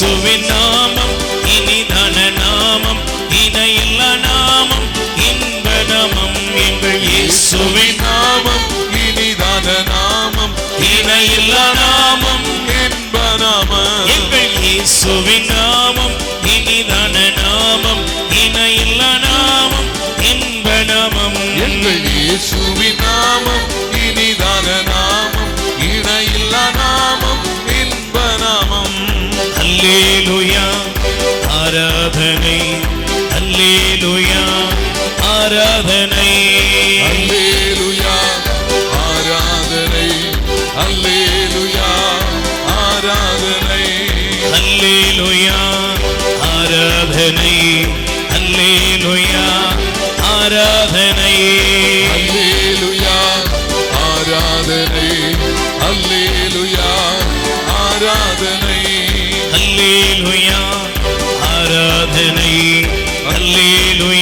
இயேசுவின் நாமம் இனிதான நாமம், இணையில்லா நாமம், இன்ப நாமம். எங்கள் இயேசுவின் நாமம் இனிதான நாமம், இணையில்லா நாமம், இன்ப நாமம். எங்கள் இயேசுவின் நாமம் இனிதான நாமம், இணையில்லா நாமம், இன்ப நாமம். எங்கள் இயேசுவின் நாமம் இனிதான நாமம், இணையில்லா நாமம், இன்ப நாமம். அல்லேலூயா ஆராதனை, அல்லேலூயா ஆராதனை, அல்லேலூயா ஆராதனை, அல்லேலூயா ஆராதனை, அல்லேலூயா ஆராதனை, அல்லேலூயா ஆராதனை, அல்லேலூயா ஆராதனை, அல்லேலூயா ஆராதனை, அல்லேலூயா ஆராதனை, அல்லேலூயா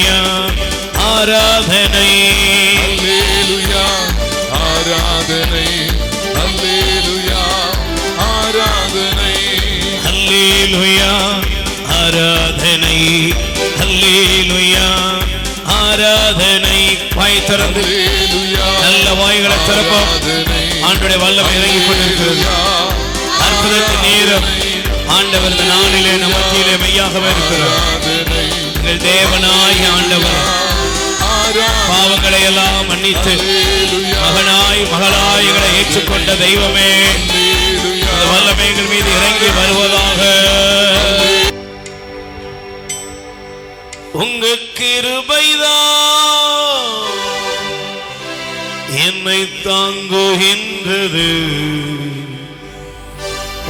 ஆராதனை, அல்லேலூயா ஆராதனை, அல்லேலூயா ஆராதனை, அல்லேலூயா ஆராதனை, அல்லேலூயா ஆராதனை. வாய் திறந்து அல்லேலூயா நல்ல வாய்களை திறப்போம். ஆராதனை, ஆண்டவருடைய வல்லமை இறங்கிக் கொண்டிருக்கிறது. அற்புதத்தின் நேரம் ஆண்டவர் இந்த நாளிலே நம் மத்தியிலே மெய்யாகவே இருக்கிறார். ஆராதனை, எங்கள் தேவனாய் ஆண்டவர் பாவங்களை எல்லாம் மன்னித்து மகனாய் மகளாய் எங்களை ஏற்றுக்கொண்ட தெய்வமே, இந்த வல்லமை எங்கள் மீது இறங்கி வருவதாக. உங்க கிருபைதான் என்னை தாங்குகின்றது,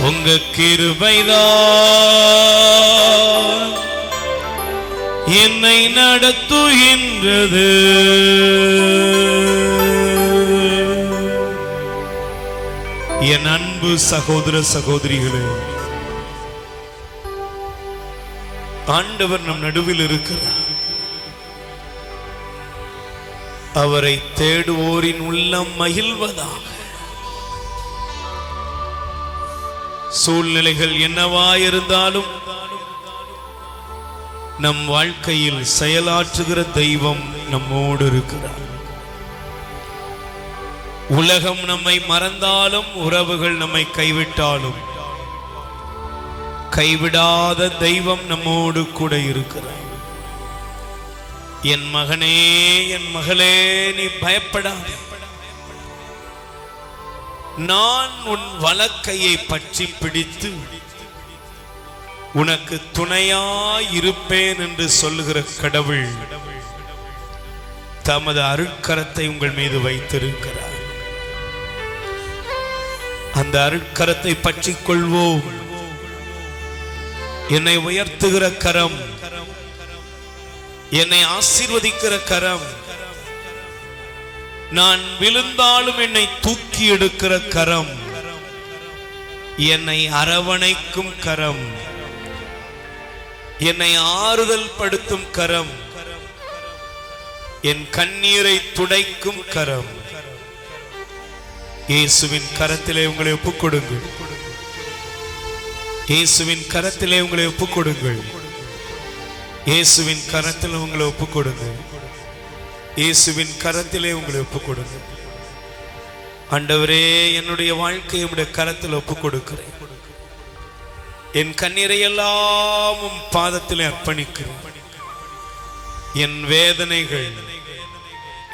உங்க கிருபைதான் என்னை நடத்துகின்றது. என் அன்பு சகோதர சகோதரிகளே, ஆண்டவர் நம் நடுவில் இருக்கிறார். அவரை தேடுவோரின் உள்ளம் மகிழ்வதாக. சூழ்நிலைகள் என்னவாயிருந்தாலும் நம் வாழ்க்கையில் செயலாற்றுகிற தெய்வம் நம்மோடு இருக்கிறார். உலகம் நம்மை மறந்தாலும், உறவுகள் நம்மை கைவிட்டாலும், கைவிடாத தெய்வம் நம்மோடு கூட இருக்கிறார். என் மகனே, என் மகளே, நீ பயப்படாதே. நான் உன் வலக்கையை பற்றி பிடித்து உனக்கு துணையாயிருப்பேன் என்று சொல்லுகிற கடவுள் தமது அருட்கரத்தை உங்கள் மீது வைத்திருக்கிறார். அந்த அருட்கரத்தை பற்றி கொள்வோம். என்னை உயர்த்துகிற கரம், என்னை ஆசீர்வதிக்கிற கரம், நான் விழுந்தாலும் என்னை தூக்கி எடுக்கிற கரம், என்னை அரவணைக்கும் கரம், என்னை ஆறுதல் படுத்தும் கரம், என் கண்ணீரை துடைக்கும் கரம். இயேசுவின் கரத்திலே உங்களை ஒப்புக் கொடுங்கள். இயேசுவின் கரத்திலே உங்களை ஒப்புக் கொடுங்கள். இயேசுவின் கரத்தில் உங்களை ஒப்புக் கொடுங்கள். இயேசுவின் கரத்திலே உங்களை ஒப்புக் கொடுங்கள். ஆண்டவரே, என்னுடைய வாழ்க்கையை உம்முடைய கரத்தில் ஒப்புக் கொடுக்கிறேன். என் கண்ணீரை எல்லாம் உம் பாதத்திலே அர்ப்பணிக்கிறேன். என் வேதனைகள்,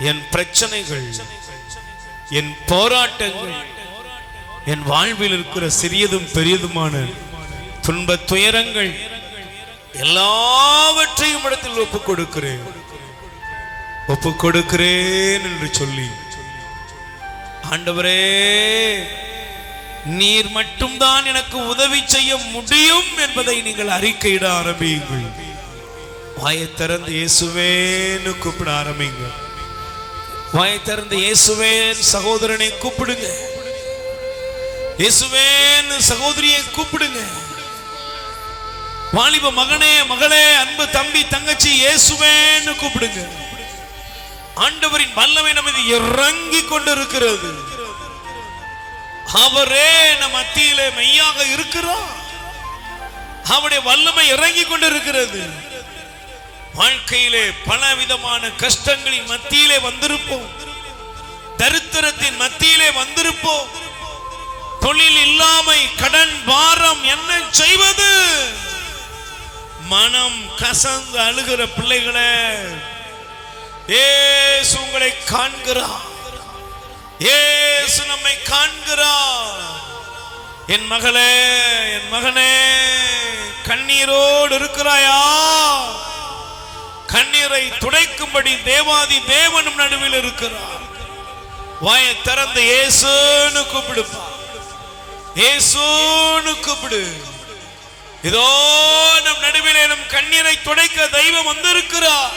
என் பிரச்சனைகள், என் போராட்டங்கள், என் வாழ்வில் இருக்கிற சிறியதும் பெரியதுமான துன்ப துயரங்கள் எல்லாவற்றையும் இடத்தில் ஒப்புக் கொடுக்கிறேன், ஒப்புக் கொடுக்கிறேன் என்று சொல்லி, ஆண்டவரே, நீர் மட்டும்தான் எனக்கு உதவி செய்ய முடியும் என்பதை நீங்கள் அறிக்கையிட ஆரம்பியுங்கள். வாயை திறந்து இயேசுவேன்னு கூப்பிட ஆரம்பிங்க. வாயை திறந்து இயேசுவேன் சகோதரனை கூப்பிடுங்க. இயேசுவேன் சகோதரியை கூப்பிடுங்க. வாலிப மகனே, மகளே, அன்பு தம்பி, தங்கச்சி, இயேசுவேன்னு கூப்பிடுங்க. ஆண்டவரின் வல்லமை நமது இறங்கி கொண்டிருக்கிறது. அவரே நம் மத்தியிலே மெய்யாக இருக்கிறார். அவருடைய வல்லமை இறங்கி கொண்டிருக்கிறது. வாழ்க்கையிலே பலவிதமான கஷ்டங்களின் மத்தியிலே வந்திருப்போம், தரித்திரத்தின் மத்தியிலே வந்திருப்போம், தொழில் இல்லாமை, கடன் பாரம், என்ன செய்வது, மனம் கசந்து அழுகிற பிள்ளைகளே, இயேசு உங்களை காண்கிறார். இயேசு நம்மை காண்கிறார். என் மகளே, என் மகனே, கண்ணீரோடு இருக்கிறாயா? கண்ணீரை துடைக்கும்படி தேவாதி தேவனும் நடுவில் இருக்கிறார். வாயை திறந்து இயேசுன்னு கூப்பிடுப்பா, இயேசுன்னு கூப்பிடு. இதோ நம் நடுவிலே நம் கண்ணீரை துடைக்க தெய்வம் வந்திருக்கிறார்.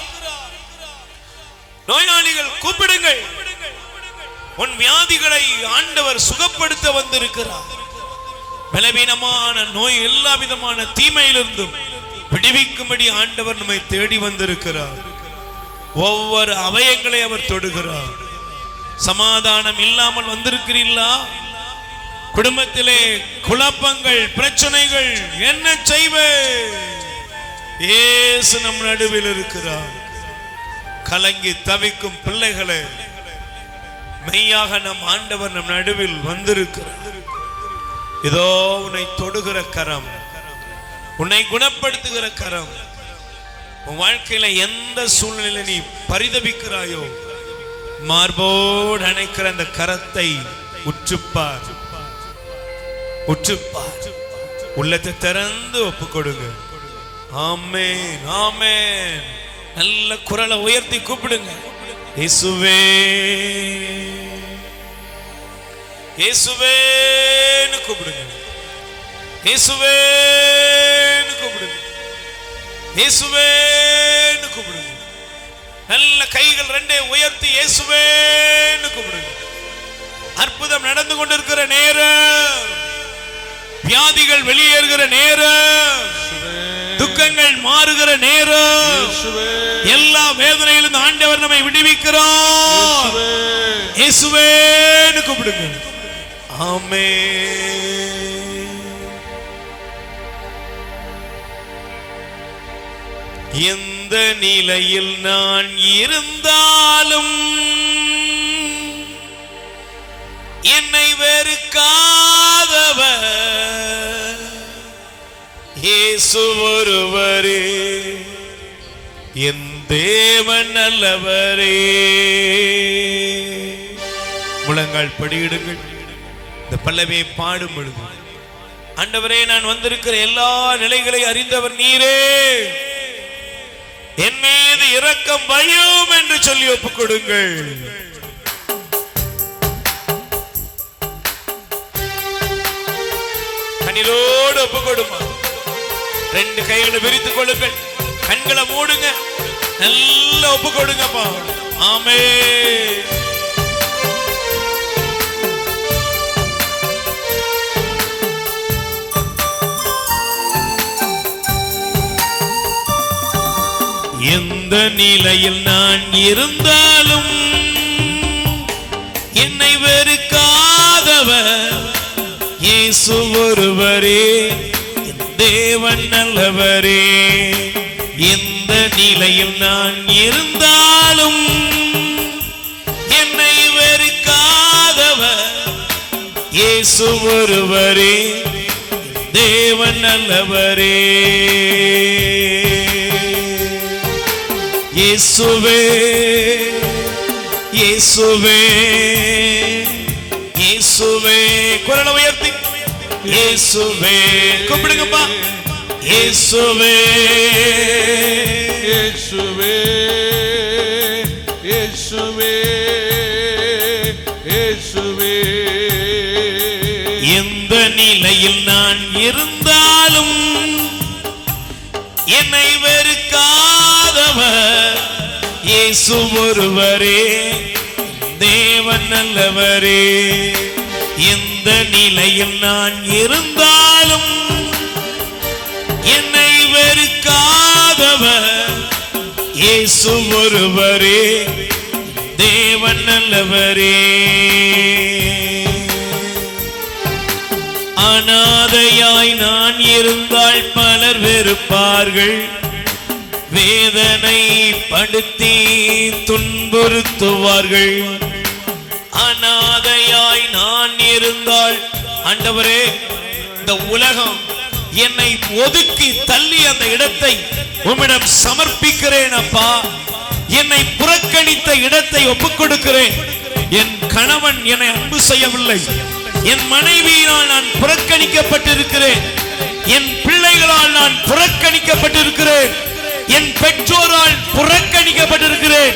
நோயாளிகள் கூப்பிடுங்கள், உன் வியாதிகளை ஆண்டவர் சுகப்படுத்த வந்திருக்கிறார். பலவீனமான நோய் எல்லா விதமான தீமையிலிருந்தும் விடுவிக்கும்படி ஆண்டவர் நம்மை தேடி வந்திருக்கிறார். ஒவ்வொரு அவயங்களை அவர் தொடுகிறார். சமாதானம் இல்லாமல் வந்திருக்கிறீர்களா? குடும்பத்திலே குழப்பங்கள், பிரச்சனைகள், என்ன செய்வே? இயேசு நம் நடுவில் இருக்கிறார். கலங்கி தவிக்கும் பிள்ளைகளே, மெய்யாக நம் ஆண்டவர் நம் நடுவில் வந்திருக்கிறார். இதோ உன்னை தொடுகிற கரம், உன்னை குணப்படுத்துகிற கரம். உன் வாழ்க்கையில எந்த சூழ்நிலையில நீ பரிதபிக்கிறாயோ, மார்போடு அணைக்கிற அந்த கரத்தை உற்றுப்பார், உற்றுப்பார். உள்ளத்தை திறந்து ஒப்பு கொடுங்க. ஆமென், ஆமென். நல்ல குரலை உயர்த்தி கூப்பிடுங்க. இயேசுவே, இயேசுவேன்னு கூப்பிடுங்க. இயேசுவேன்னு கூப்பிடுங்க. இயேசுவேன்னு கூப்பிடுங்க. நல்ல கைகள் ரெண்டே உயர்த்தி இயேசுவேன்னு கூப்பிடுங்க. அற்புதம் நடந்து கொண்டிருக்கிற நேரம், வியாதிகள் வெளியேறுகிற நேரம், துக்கங்கள் மாறுகிற நேரம், எல்லா வேதனையிலும் ஆண்டவர் நம்மை விடுவிக்கிறார். இயேசுவேன்னு கூப்பிடுங்க. ஆமென். எந்த நிலையில் நான் இருந்தாலும் என்னை வெறுக்காதவர் இயேசு ஒருவரே, என் தேவன் நல்லவரே. முழங்கால் படியிடுங்கள். இந்த பல்லவியை பாடும் பொழுது, ஆண்டவரே, நான் வந்திருக்கிற எல்லா நிலைகளை அறிந்தவர் நீரே, என் மீது இரக்கம் வையும் என்று சொல்லி ஒப்புக் கொடுங்கள். கண்ணீரோடு ஒப்புக் கொடுமா. ரெண்டு கைகளை விரித்துக் கொள்ளுங்கள், கண்களை மூடுங்க, நல்ல ஒப்புக் கொடுங்கப்பா. ஆமென். எந்த நிலையில் நான் இருந்தாலும் என்னை வெறுக்காதவர் இயேசு ஒருவரே, என் தேவன் நல்லவரே. எந்த நிலையில் நான் இருந்தாலும் என்னை வெறுக்காதவர் இயேசு ஒருவரே, என் தேவன் நல்லவரே. இயேசுவே, இயேசுவே, இயேசுவே. குரலை உயர்த்தி இயேசுவே கூப்பிடுங்கப்பா. இயேசுவே, இயேசுவே, இயேசுவே, இயேசுவே. எந்த நிலையில் நான் இருந்தாலும் என்னை வெறுக்காதவர் இயேசு ஒருவரே, தேவன் நல்லவரே. எந்த நிலையில் நான் இருந்தாலும் என்னை வெறுக்காதவர் இயேசு ஒருவரே, தேவன் நல்லவரே. அனாதையாய் நான் இருந்தால் பலர் வெறுப்பார்கள், வேதனை படுத்தி துன்புறுத்துவார்கள். அனாதையாய் நான் இருந்தால், ஆண்டவரே இந்த உலகம் என்னை ஒதுக்கி தள்ளி அந்த இடத்தை உம்மிடம் சமர்ப்பிக்கிறேன் அப்பா. என்னை புறக்கணித்த இடத்தை ஒப்புக் கொடுக்கிறேன். என் கணவன் என்னை அன்பு செய்யவில்லை, என் மனைவியினால் நான் புறக்கணிக்கப்பட்டிருக்கிறேன், என் பிள்ளைகளால் நான் புறக்கணிக்கப்பட்டிருக்கிறேன், என் பெற்றோரால் புறக்கணிக்கப்பட்டிருக்கிறேன்,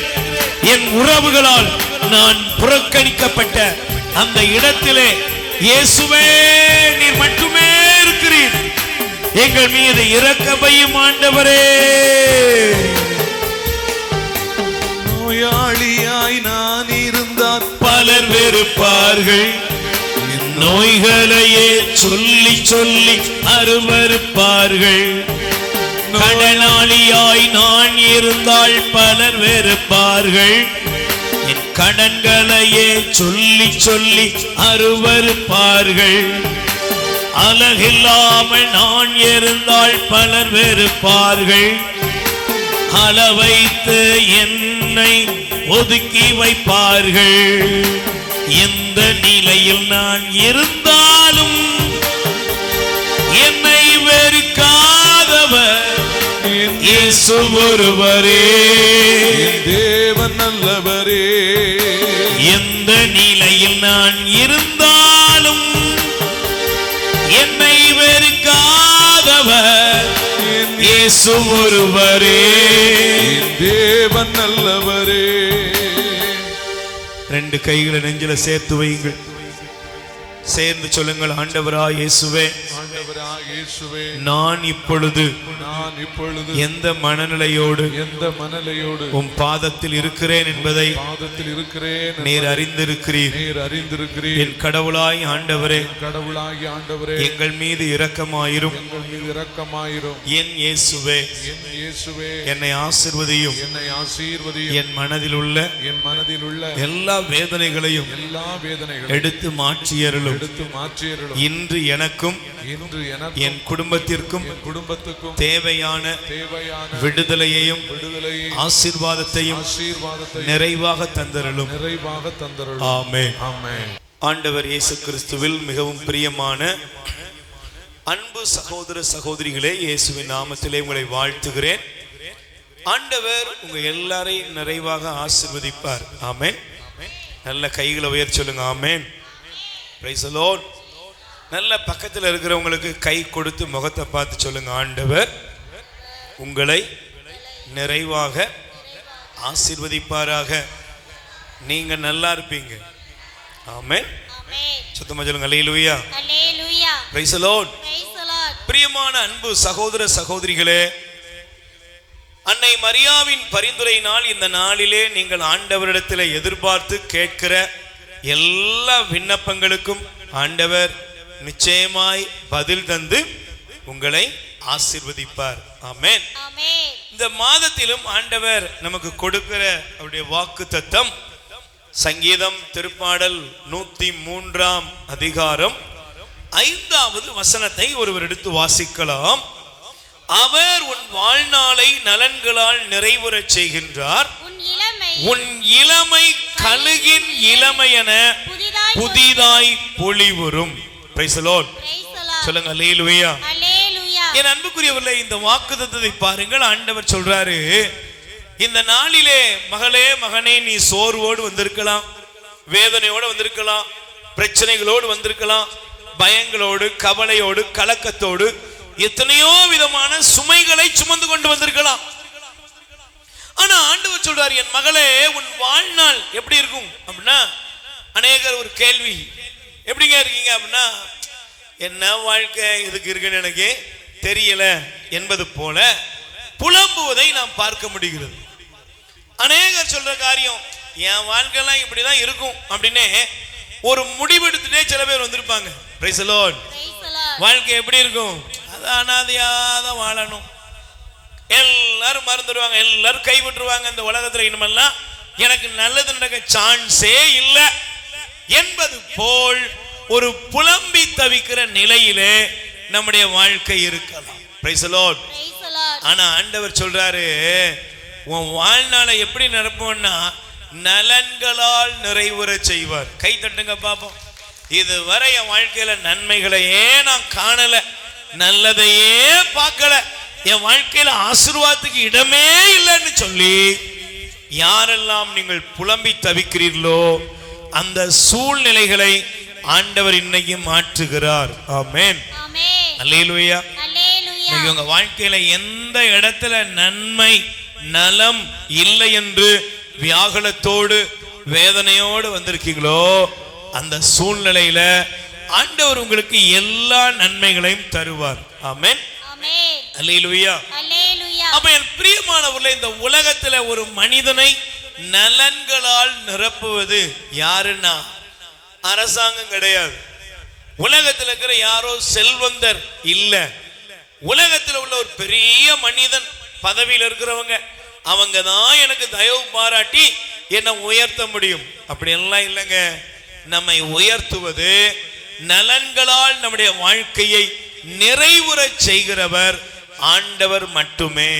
என் உறவுகளால் நான் புறக்கணிக்கப்பட்ட அந்த இடத்திலே இயேசுவே நீர் மட்டுமே இருக்கிறீர். எங்கள் மீது இரக்கமையும் ஆண்டவரே. நோயாளியாய் நான் இருந்தால் பலர் வெறுப்பார்கள், நோய்களையே சொல்லி சொல்லி அருவருப்பார்கள். கடனாளியாய் நான் இருந்தால் பலர் வெறுப்பார்கள், என் கடன்களையே சொல்லி சொல்லி அருவருப்பார்கள். அழகில்லாமல் நான் இருந்தால் பலர் வெறுப்பார்கள், அளவைத்து என்னை ஒதுக்கி வைப்பார்கள். எந்த நிலையில் நான் இருந்தாலும் என்னை வெறுக்காதவர் இயேசு ஒருவரே. தேவன் நல்லவரே. எந்த நிலையில் நான் இருந்தாலும் என்னை வெறுக்காதவர் இயேசு ஒருவரே. தேவன் நல்லவரே. ரெண்டு கைகளை நெஞ்சில சேர்த்து வையுங்கள், சேர்ந்து சொல்லுங்கள். ஆண்டவராய் இயேசுவே, நான் இப்பொழுது எந்த மனநிலையோடு உம் பாதத்தில் இருக்கிறேன் என்பதை நீர் அறிந்திருக்கிறீர். என் கடவுளாய் ஆண்டவரே, எங்கள் மீது இரக்கமாயிரும். என் இயேசுவே, என்னை ஆசீர்வதியும். என் மனதில் உள்ள எல்லா வேதனைகளையும் எடுத்து மாற்றியருளும். இன்று எனக்கும் என் குடும்பத்திற்கும் தேவையான விடுதலையையும் ஆசீர்வாதத்தையும் நிறைவாக தந்தருளும். ஆமென். ஆண்டவர் இயேசு கிறிஸ்துவில் மிகவும் பிரியமான அன்பு சகோதர சகோதரிகளே, இயேசுவின் நாமத்திலே உங்களை வாழ்த்துகிறேன். ஆண்டவர் உங்க எல்லாரையும் நிறைவாக ஆசீர்வதிப்பார். ஆமென். நல்ல கைகளை உயர்த்தி சொல்லுங்க. ஆமென். Praise the Lord. நல்ல பக்கத்தில் இருக்கிறவங்களுக்கு கை கொடுத்து முகத்தை பார்த்து சொல்லுங்க, ஆண்டவர் உங்களை நிறைவாக ஆசீர்வதிப்பாராக. நீங்க நல்லா இருப்பீங்க. ஆமென். சுத்தமா சொல்லுங்க. அல்லேலூயா. Praise the Lord. பிரியமான அன்பு சகோதர சகோதரிகளே, அன்னை மரியாவின் பரிந்துரையினால் இந்த நாளிலே நீங்கள் ஆண்டவரிடத்தில் எதிர்பார்த்து கேட்கிற எல்லா விண்ணப்பங்களுக்கும் ஆண்டவர் நிச்சயமாய் பதில் தந்து உங்களை ஆசீர்வதிப்பார். ஆமென். இந்த மாதத்திலும் ஆண்டவர் நமக்கு கொடுக்கிற அவருடைய வாக்கு தத்தம் சங்கீதம் திருப்பாடல் 103 அதிகாரம் 5வது வசனத்தை ஒருவர் எடுத்து வாசிக்கலாம். அவர் உன் வாழ்நாளை நலன்களால் நிறைவுறச் செய்கின்றார். உன் இளமை கழுகின் இளமையென புதிதாய் பொலிவுறும். Price the Lord. சொல்லுங்க அல்லேலூயா. என் அன்புக்குரியவர்களே, இந்த வாக்குத்தத்தத்தை பாருங்கள். ஆண்டவர் சொல்றாரு, இந்த நாளிலே மகளே மகனே, நீ சோர்வோடு வந்திருக்கலாம், வேதனையோடு வந்திருக்கலாம், பிரச்சனைகளோடு வந்திருக்கலாம், பயங்களோடு கவலையோடு கலக்கத்தோடு எத்தனையோ விதமான சுமைகளை சுமந்து கொண்டு வந்திருக்கலாம். ஆனா ஆண்டவர் சொல்றார், என் மகளே உன் வாழ்நாள் எப்படி இருக்கும் அப்படின்னா, அநேகர் ஒரு கேள்வி, எப்படிங்க இருக்கீங்க அப்படின்னா, என்ன வாழ்க்கை இதுக்கு இருக்குன்னு எனக்கு தெரியல என்பது போல புலம்புவதை நாம் பார்க்க முடிகிறது. அநேகர் சொல்ற காரியம், என் வாழ்க்கைலாம் இப்படிதான் இருக்கும் அப்படின்னு ஒரு முடிவெடுத்துட்டே சில பேர் வந்திருப்பாங்க. Price the Lord. வாழ்க்கை எப்படி இருக்கும், அது அனாதையாதான் வாழணும், எல்லாரும் மறந்துடுவாங்க, எல்லாரும் கைவிட்டுருவாங்க, இந்த உலகத்துல இனிமெல்லாம் எனக்கு நல்லது நடக்க சான்ஸே இல்லை என்பது போல் ஒரு புலம்பி தவிக்கிற நிலையிலே நம்முடைய வாழ்க்கை இருக்கலாம். Price the Lord. ஆனா ஆண்டவர் சொல்றாரு, உன் வாழ்நாளை எப்படி நடப்போம்னா நலன்களால் நிறைவுற செய்வார். கை தட்டுங்க பாப்போம். இதுவரை என் வாழ்க்கையில நன்மைகளையே நான் காணல, நல்லதையே பார்க்கல, என் வாழ்க்கையில ஆசீர்வாதத்துக்கு இடமே இல்லைன்னு சொல்லி யாரெல்லாம் நீங்கள் புலம்பி தவிக்கிறீர்களோ அந்த சூழ்நிலைகளை ஆண்டவர் இன்னைக்கு மாற்றுகிறார். ஆமென். அல்லேலூயா. உங்க வாழ்க்கையில எந்த இடத்துல நன்மை நலம் இல்லை என்று வியாகுலத்தோடு வேதனையோடு வந்திருக்கீங்களோ அந்த சூழ்நிலையில ஆண்டவர் உங்களுக்கு எல்லா நன்மைகளையும் தருவார். ஆமென். அல்லேலூயா. அப்ப என் பிரியமானவர்களே, இந்த உலகத்துல ஒரு மனிதனை நலன்களால் நிரப்புவது யாருன்னா அரசாங்கம் கிடையாது. உலகத்தில் இருக்கிற யாரோ செல்வந்தர் இல்ல. உலகத்தில் உள்ள ஒரு பெரிய மனிதன் பதவியில் இருக்கிறவங்க அவங்க தான் எனக்கு தயவு பாராட்டி என்னை உயர்த்த முடியும். அப்படி எல்லாம் இல்லைங்க. நம்மை உயர்த்துவது நலன்களால் நம்முடைய வாழ்க்கையை நிறைவுற செய்கிறவர் ஆண்டவர் மட்டுமே.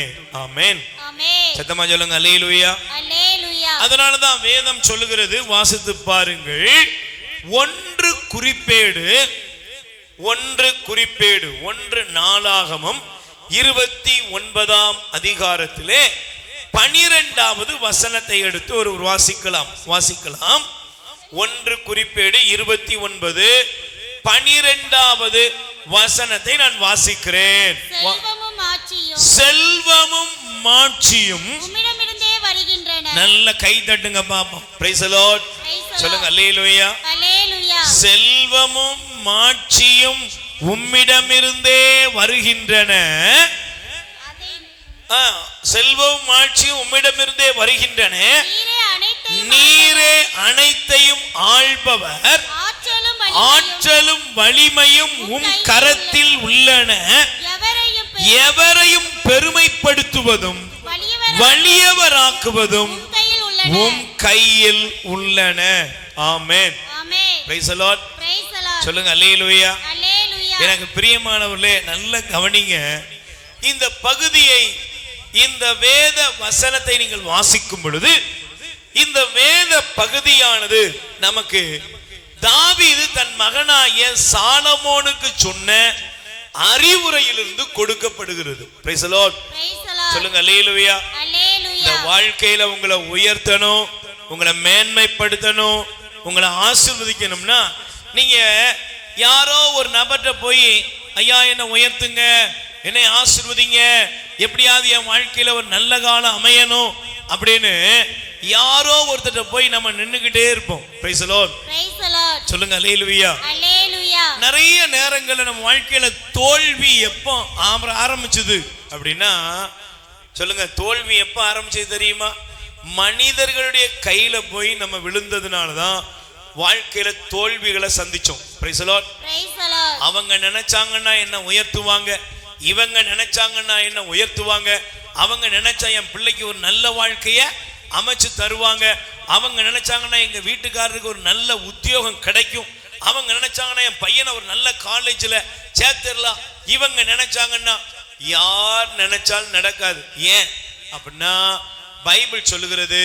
ஆமென். சத்தமா சொல்லுங்க அல்லேலூயா. அதனாலதான் வேதம் சொல்லுகிறது, வாசித்து பாருங்கள். ஒன்று நாளாகமம் 29ஆம் அதிகாரத்திலே 12வது வசனத்தை எடுத்து ஒரு வாசிக்கலாம். 1 குறிப்பேடு 29 12வது வசனத்தை நான் வாசிக்கிறேன். செல்வமும் மாட்சியும் உம்மிடமிருந்தே வருகின்றன. நல்ல கை தட்டுங்க பாப்போம். Price the Lord. சொல்லுங்க அல்லேலூயா. செல்வமும் மாட்சியும் உம்மிடமிருந்தே வருகின்றன. செல்வமும் மாட்சியும் உம்மிடமிருந்தே வருகின்றன. நீரே அனைத்தையும் ஆள்பவர், ஆற்றலும் வலிமையும் உம் கரத்தில் உள்ளன. எவரையும் பெருமைப்படுத்துவதும் வலியவராக்குவதும் உம் கையில் உள்ளன. ஆமென். Praise the Lord. சொல்லுங்க அல்லேலூயா. எனக்கு பிரியமானவர்களே, நல்ல கவனிங்க. இந்த பகுதியை, இந்த வேத வசனத்தை நீங்கள் வாசிக்கும் பொழுது இந்த வேத பகுதியானது நமக்கு தாவீது தன் மகனாகிய சாலமோனுக்கு சொன்ன அறிவுரையிலிருந்து கொடுக்கப்படுகிறது. Price the Lord. சொல்லுங்க அல்லேலூயா. இந்த வாழ்க்கையில உங்களை உயர்த்தணும், உங்களை மேன்மைப்படுத்தணும், உங்களை ஆசீர்வதிக்கணும்னா நீங்க யாரோ ஒரு நபர்கிட்ட போய் ஐயா என்னை உயர்த்துங்க, என்னை ஆசீர்வதிங்க, எப்படியாவது என் வாழ்க்கையில ஒரு நல்ல காலம் அமையணும் அப்படின்னு யாரோ ஒருத்தட்ட போய் நம்ம நின்னுகிட்டே இருப்போம். Price the Lord. சொல்லுங்க அல்லேலூயா. நிறைய நேரங்கள்ல நம்ம வாழ்க்கையில தோல்வி எப்போ ஆரம்பிச்சது அப்படின்னா, சொல்லுங்க, தோல்வி எப்போ ஆரம்பிச்சது தெரியுமா? மனிதர்களுடைய கையில போய் நம்ம விழுந்ததுனாலதான் வாழ்க்கையில தோல்விகளை சந்திச்சோம். Price the Lord. அவங்க நினைச்சாங்கன்னா என்ன உயர்த்துவாங்க, இவங்க நினைச்சாங்கன்னா என்ன உயர்த்துவாங்க, அவங்க நினைச்சா என் பிள்ளைக்கு ஒரு நல்ல வாழ்க்கைய அமைச்சு தருவாங்க, அவங்க நினைச்சாங்கன்னா எங்க வீட்டுக்காரருக்கு ஒரு நல்ல உத்தியோகம் கிடைக்கும், அவங்க நினைச்சாங்கன்னா என் பையனை ஒரு நல்ல காலேஜ்ல சேர்த்துடலாம், இவங்க நினைச்சாங்கன்னா யார் நினைச்சாலும் நடக்காது. ஏன் அப்படின்னா பைபிள் சொல்லுகிறது,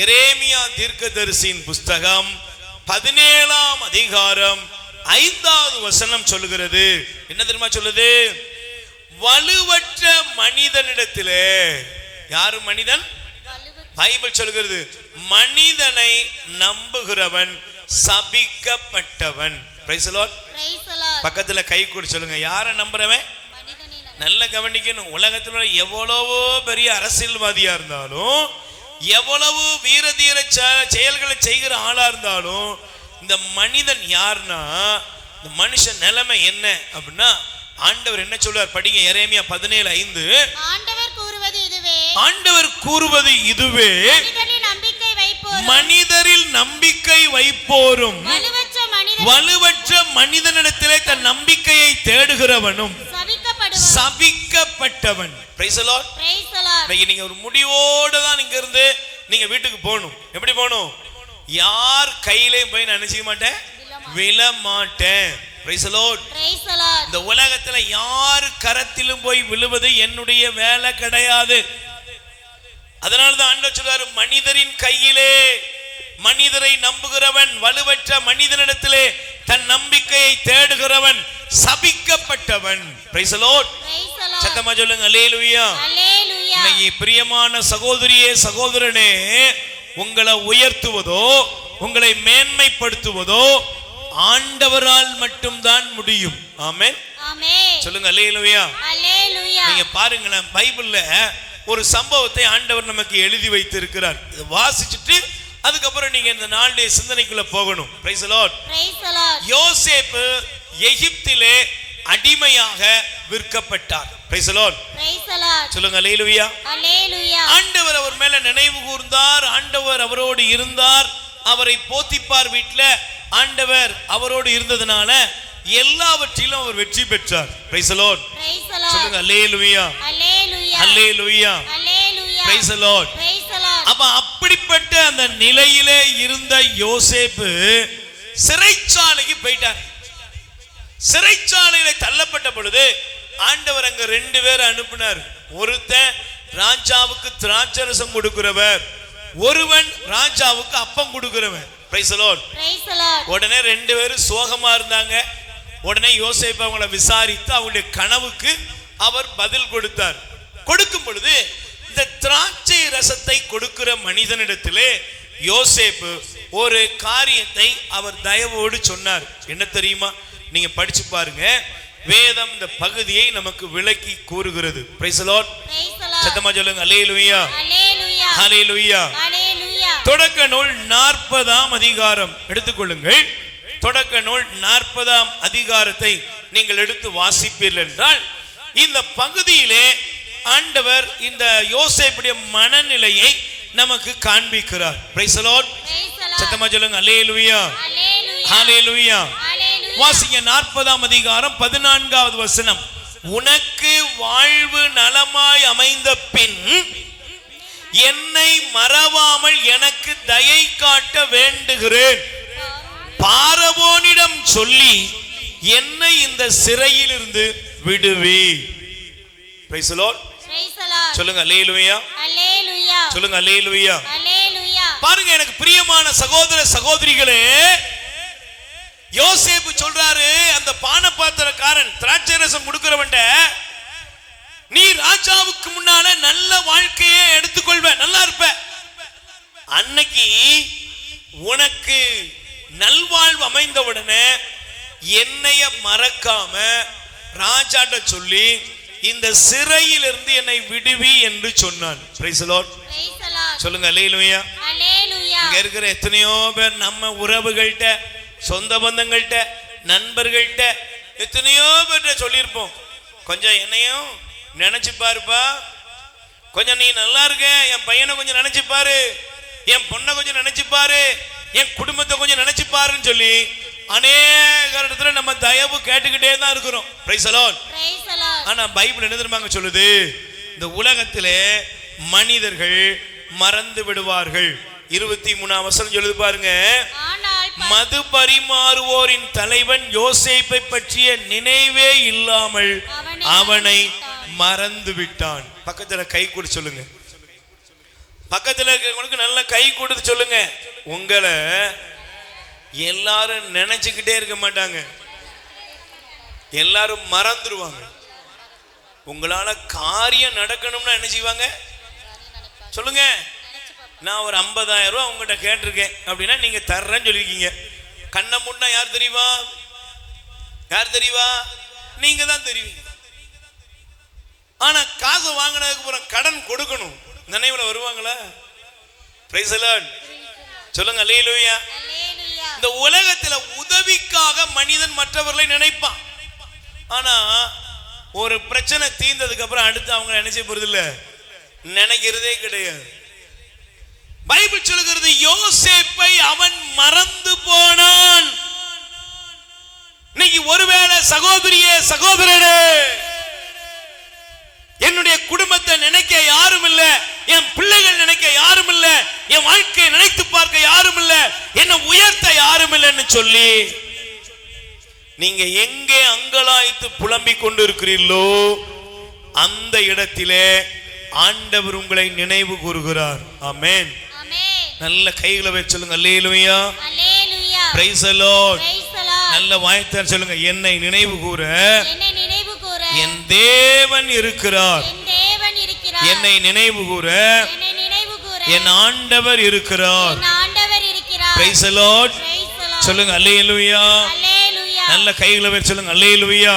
எரேமியா தீர்க்கதரிசியின் புஸ்தகம் 17ஆம் அதிகாரம் 5வது வசனம் சொல்லுகிறது. என்ன தெரியுமா சொல்லுது? வலுவற்ற மனிதனிடத்திலே, யாரு மனிதன்? பைபிள் சொல்லுகிறது, மனிதனை நம்புகிறவன் சபிக்கப்பட்டவன். Praise the Lord. பக்கத்துல கை கூடி சொல்லுங்க, யாரை நம்புறவன்? நல்ல கவனிக்கணும். உலகத்துல எவ்வளவோ பெரிய அரசியல்வாதியா இருந்தாலும், எவ்வளவு வீர தீர செயல்களை செய்கிற ஆளா இருந்தாலும், இந்த மனிதன் யாருன்னா, இந்த மனுஷன் நிலைமை என்ன அப்படின்னா, ஆண்டவர் என்ன சொல்றார் படிங்க. எரேமியா 17:5. ஆண்டவர் கூறுவது இதுவே, மனிதரில் நம்பிக்கை வைப்போரும் வலுவற்ற மனிதனிடத்திலே தன் நம்பிக்கையை தேடுகிறவனும் சபிக்கப்பட்டவன். Praise the Lord. நீங்க ஒரு முடிவோட தான் நீங்க இருந்து நீங்க வீட்டுக்கு போகணும். எப்படி போகணும்? யார் கையிலையும் போய் நான் நினைச்சிக்க மாட்டேன், விழமாட்டேன். Praise the Lord. Praise the Lord. இந்த உலகத்துல யார் கரத்திலும் போய் விழுவது என்னுடைய வேலை கிடையாது. அதனாலதான் ஆண்டவர் சொல்றாரு, மனிதரின் கையிலே மனிதரை நம்புகிறவன், வலுவற்ற மனிதனிடத்திலே தன் நம்பிக்கையை தேடுகிறவன் சபிக்கப்பட்டவன். Praise the Lord. Praise the Lord. சத்தமா சொல்லுங்க அல்லேலூயா. Hallelujah. இன்னைக்கு பிரியமான சகோதரியே சகோதரனே, உங்களை உயர்த்துவதோ உங்களை மேன்மைப்படுத்துவதோ ஆண்டவரால் மட்டும்தான் முடியும். ஆமென். ஆமென். சொல்லுங்க அல்லேலூயா. Hallelujah. நீங்க பாருங்களேன், பைபிள்ல ஒரு சம்பவத்தை ஆண்டவர் நமக்கு எழுதி வைத்திருக்கிறார். இதை வாசிச்சுட்டு அதுக்கப்புறம் நீங்க இந்த நாளுடைய சிந்தனைக்குள்ள போகணும். Praise the Lord. Praise the Lord. யோசேப்பு எகிப்திலே அடிமையாக விற்கப்பட்டார். Praise the Lord. Praise the Lord. சொல்லுங்க அல்லேலூயா. Hallelujah. ஆண்டவர் அவர் மேல நினைவு கூர்ந்தார், ஆண்டவர் அவரோடு இருந்தார், அவரை போத்திப்பார் வீட்ல ஆண்டவர் அவரோடு இருந்ததனால எல்லாவற்றிலும் அவர் வெற்றி பெற்றார். Praise the Lord. Praise the Lord. சொல்லுங்க அல்லேலூயா. Hallelujah. Hallelujah. Hallelujah. Praise the Lord. Praise the Lord. அப்ப அப்படிப்பட்ட அந்த நிலையிலே இருந்த யோசேப்பு சிறைச்சாலைக்கு போயிட்டார். சிறைச்சாலையில தள்ளப்பட்ட பொழுது ஆண்டவர் அங்க 2 பேரை அனுப்பினார். ஒருத்தன் ராஜாவுக்கு திராட்சரசம் கொடுக்கிறவர், ஒருவன் ராஜாவுக்கு அப்பம் கொடுக்கிறவன். Praise the Lord. Praise the Lord. உடனே 2 பேரும் சோகமா இருந்தாங்க. உடனே யோசேப்பு அவங்களை விசாரித்து அவருடைய கனவுக்கு அவர் பதில் கொடுத்தார். கொடுக்கும் பொழுது இந்த திராட்சை ரசத்தை கொடுக்கிற மனிதனிடத்திலே யோசேப்பு ஒரு காரியத்தை அவர் தயவோடு சொன்னார். என்ன தெரியுமா? நீங்க படிச்சு பாருங்க, வேதம் இந்த பகுதியை நமக்கு விளக்கி கூறுகிறது. Praise the Lord. Praise the Lord. சத்தமா சொல்லுங்க அல்லேலூயா. Hallelujah. ஹல்லேலூயா. Hallelujah. தொடக்க நூல் 40ஆம் அதிகாரம் எடுத்துக்கொள்ளுங்கள். தொடக்க நூல் 40ஆம் அதிகாரத்தை நீங்கள் எடுத்து வாசிப்பீர்கள் என்றால் இந்த பகுதியிலே ஆண்டவர் இந்த யோசேப்புடைய மனநிலையை நமக்கு காண்பிக்கிறார். Praise the Lord. Praise the Lord. சத்தமா சொல்லுங்க அல்லேலூயா. Hallelujah. ஹல்லேலூயா. Hallelujah. வாசிங்க 40ஆம் அதிகாரம் 14வது வசனம். உனக்கு வாழ்வு நலமாய் அமைந்த பின் என்னை மறவாமல் எனக்கு தயை காட்ட வேண்டுகிறேன். பார்வோனிடம் சொல்லி என்னை இந்த சிறையிலிருந்து விடுவி. Praise the Lord. Praise the Lord. சொல்லுங்க அல்லேலூயா. Hallelujah. சொல்லுங்க அல்லேலூயா. Hallelujah. பாருங்க, எனக்கு பிரியமான சகோதர சகோதரிகளே, யோசேப்பு சொல்றாரு அந்த பானபாத்திரக்காரன் திராட்சை ரசம் கொடுக்கிறவன்ட, நீ ராஜாவுக்கு முன்னால நல்ல வாழ்க்கையை எடுத்துக்கொள்வ, நல்லா இருப்ப, அன்னைக்கு உனக்கு நல்வாழ்வு அமைந்தவுடனே என்னைய மறக்காம ராஜாட்ட சொல்லி இந்த சிறையிலிருந்து என்னை விடுவி என்று சொன்னான். Praise the Lord. Praise the Lord. சொல்லுங்க அல்லேலூயா. Hallelujah. இங்க இருக்கிற எத்தனையோ பேர் நம்ம உறவுகள்கிட்ட, சொந்த பந்தங்கள்கிட்ட, நண்பர்கள்ட்ட எத்தனையோ பேர்கிட்ட சொல்லியிருப்போம், கொஞ்சம் என்னையும் நினைச்சு பாருப்பா, கொஞ்சம் நீ நல்லா இருக்க, என் பையனை கொஞ்சம் நினைச்சு பாரு, என் பொண்ணை கொஞ்சம் நினைச்சு பாரு, என் குடும்பத்தை கொஞ்சம் நினைச்சு பாருன்னு சொல்லி அநேக இடத்துல நம்ம தயவு கேட்டுக்கிட்டே தான் இருக்கிறோம். Praise the Lord. Praise the Lord. ஆனா பைபிள் என்ன தெரியுமாங்க சொல்லுது? இந்த உலகத்திலே மனிதர்கள் மறந்து விடுவார்கள். 23ஆம் வசனம் சொல்லுது பாருங்க. ஆனால் மது பரிமாறுவோரின் தலைவன் யோசேப்பை பற்றிய நினைவே இல்லாமல் அவனை மறந்து விட்டான். பக்கத்துல கை கொடுத்து சொல்லுங்க, பக்கத்துல இருக்கிறவங்களுக்கு நல்ல கை கொடுத்து சொல்லுங்க, உங்களை எல்லாரும் நினைச்சுக்கிட்டே இருக்க மாட்டாங்க, எல்லாரும் மறந்துடுவாங்க. உங்களால காரியம் நடக்கணும்னா என்ன செய்வாங்க சொல்லுங்க? நான் ஒரு 50,000 ரூபாய் உங்ககிட்ட கேட்டிருக்கேன் அப்படின்னா நீங்க தர்றேன்னு சொல்லிருக்கீங்க. கண்ணை முன்னா யார் தெரியுமா? யார் தெரியுவா? நீங்க தான் தெரியுவீங்க. ஆனா காசு வாங்கினதுக்கு அப்புறம் கடன் கொடுக்கணும், நினைவுல வருவாங்களா? Price the Lord. சொல்லுங்க அல்லேலூயா. இந்த உலகத்துல உதவிக்காக மனிதன் மற்றவர்களை நினைப்பான். ஆனா ஒரு பிரச்சனை தீர்ந்ததுக்கு அப்புறம் அடுத்து அவங்க நினைச்ச போறது இல்ல, நினைக்கிறதே கிடையாது. பைபிள் சொல்லுகிறது யோசேப்பை அவன் மறந்து போனான். இன்னைக்கு ஒருவேளை சகோதரியே சகோதரனே, என்னுடைய குடும்பத்தை நினைக்க யாரும் இல்ல, என் பிள்ளைகள் நினைக்க யாரும் இல்ல, என் வாழ்க்கையை நினைத்து பார்க்க யாரும் இல்ல, என்னை உயர்த்த யாரும் இல்லைன்னு சொல்லி நீங்க எங்கே அங்கலாய்த்து புலம்பிக் கொண்டிருக்கிறீர்களோ அந்த இடத்திலே ஆண்டவர் உங்களை நினைவு கூறுகிறார். ஆமென். நல்ல கைகளை வச்சு சொல்லுங்க அல்லேலூயா. Praise the Lord. நல்ல வாய்த்தார் சொல்லுங்க, என்னை நினைவு கூற என் தேவன் இருக்கிறார். என்னை நினைவு கூற என் ஆண்டவர் இருக்கிறார். Praise the Lord. சொல்லுங்க அல்லேலூயா. நல்ல கைகளை வச்சு சொல்லுங்க அல்லேலூயா.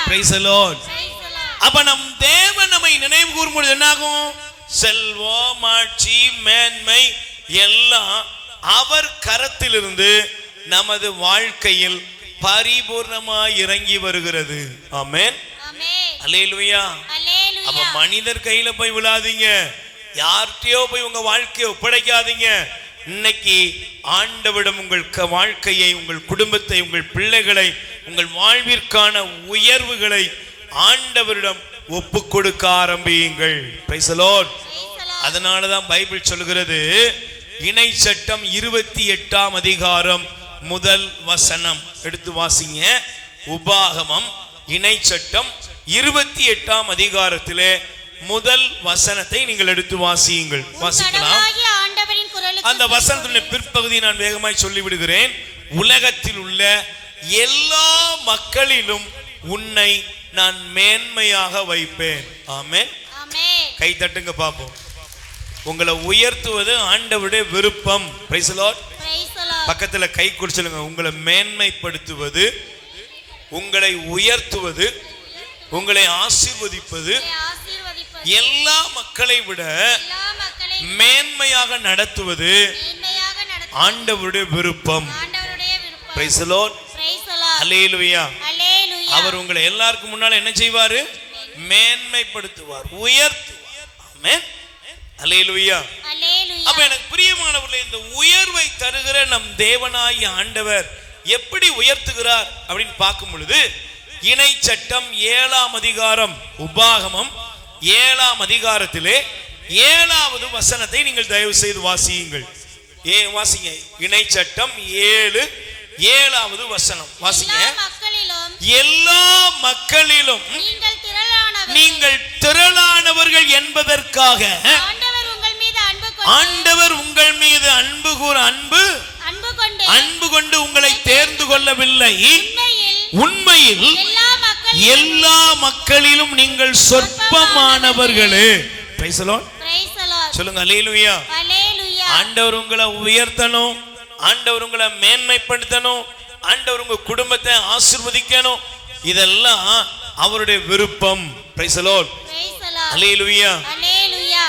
Praise the Lord. அப்ப நம் தேவன் நம்மை நினைவு கூறும்போது என்னாகும்? செல்வம், ஆட்சி, மேன்மை எல்லாம் அவர் கரத்திலிருந்து நமது வாழ்க்கையில் பரிபூர்ணமாய் இறங்கி வருகிறது. ஆமென். அல்லேலூயா. அப்ப மனிதர் கையில போய் விழாதீங்க, யார்கிட்டயோ போய் உங்க வாழ்க்கையை ஒப்படைக்காதீங்க. இன்னைக்கு ஆண்டவரிடம் உங்கள் வாழ்க்கையை, உங்கள் குடும்பத்தை, உங்கள் பிள்ளைகளை, உங்கள் வாழ்விற்கான உயர்வுகளை ஆண்டவரிடம் ஒப்பு கொடுக்க ஆரம்பியுங்கள். Praise the Lord. அதனாலதான் பைபிள் சொல்கிறது, இணை சட்டம் 28ஆம் அதிகாரம் முதல் வசனம் எடுத்து வாசிங்க. உபாகமம் இணை சட்டம் 28ஆம் அதிகாரத்திலே முதல் வசனத்தை நீங்கள் எடுத்து வாசியுங்கள். வாசிக்கலாம். அந்த வசனத்தினுடைய பிற்பகுதியை நான் வேகமாய் சொல்லிவிடுகிறேன். உலகத்தில் உள்ள எல்லா மக்களிலும் உன்னை நான் மேன்மையாக வைப்பேன். ஆமென். கை தட்டுங்க பாப்போம். உங்களை உயர்த்துவது ஆண்டவருடைய விருப்பம். Praise the Lord. பக்கத்துல கை கொடுத்துங்க. உங்களை மேன்மைப்படுத்துவது, உங்களை உயர்த்துவது, உங்களை ஆசீர்வதிப்பது, எல்லா மக்களை விட மேன்மையாக நடத்துவது ஆண்டவருடைய விருப்பம். Praise the Lord. அல்லேலூயா. அவர் உங்களை எல்லாருக்கும் முன்னால என்ன செய்வாரு? மேன்மைப்படுத்துவார், உயர்த்துவார். ஆமென். அல்லேலூயா. அப்ப எனக்கு பிரியமானவர்களே, இந்த உயர்வை தருகிற நம் தேவனாகிய ஆண்டவர் எப்படி உயர்த்துகிறார் அப்படின்னு பார்க்கும் பொழுது, இணை சட்டம் 7ஆம் அதிகாரம், உபாகமம் 7ஆம் அதிகாரத்திலே 7வது வசனத்தை நீங்கள் தயவு செய்து வாசியுங்கள். வாசிங்க. இணை சட்டம் 7வது வசனம் வாசிங்க. எல்லா மக்களிலும் நீங்கள் திரளானவர்கள் என்பதற்காக ஆண்டவர் உங்கள் மீது அன்பு கூற அன்பு கொண்டு உங்களை தேர்ந்து கொள்ளவில்லை. உண்மையில் எல்லா மக்களிலும் நீங்கள் சொற்பமானவர்களே. Price the Lord. சொல்லுங்க அல்லேலூயா. ஆண்டவர் உங்களை உயர்த்தணும், ஆண்டவர் உங்களை மேன்மைப்படுத்தணும், ஆண்டவர் உங்க குடும்பத்தை ஆசீர்வதிக்கணும். இதெல்லாம் அவருடைய விருப்பம். Praise the Lord. அல்லேலூயா.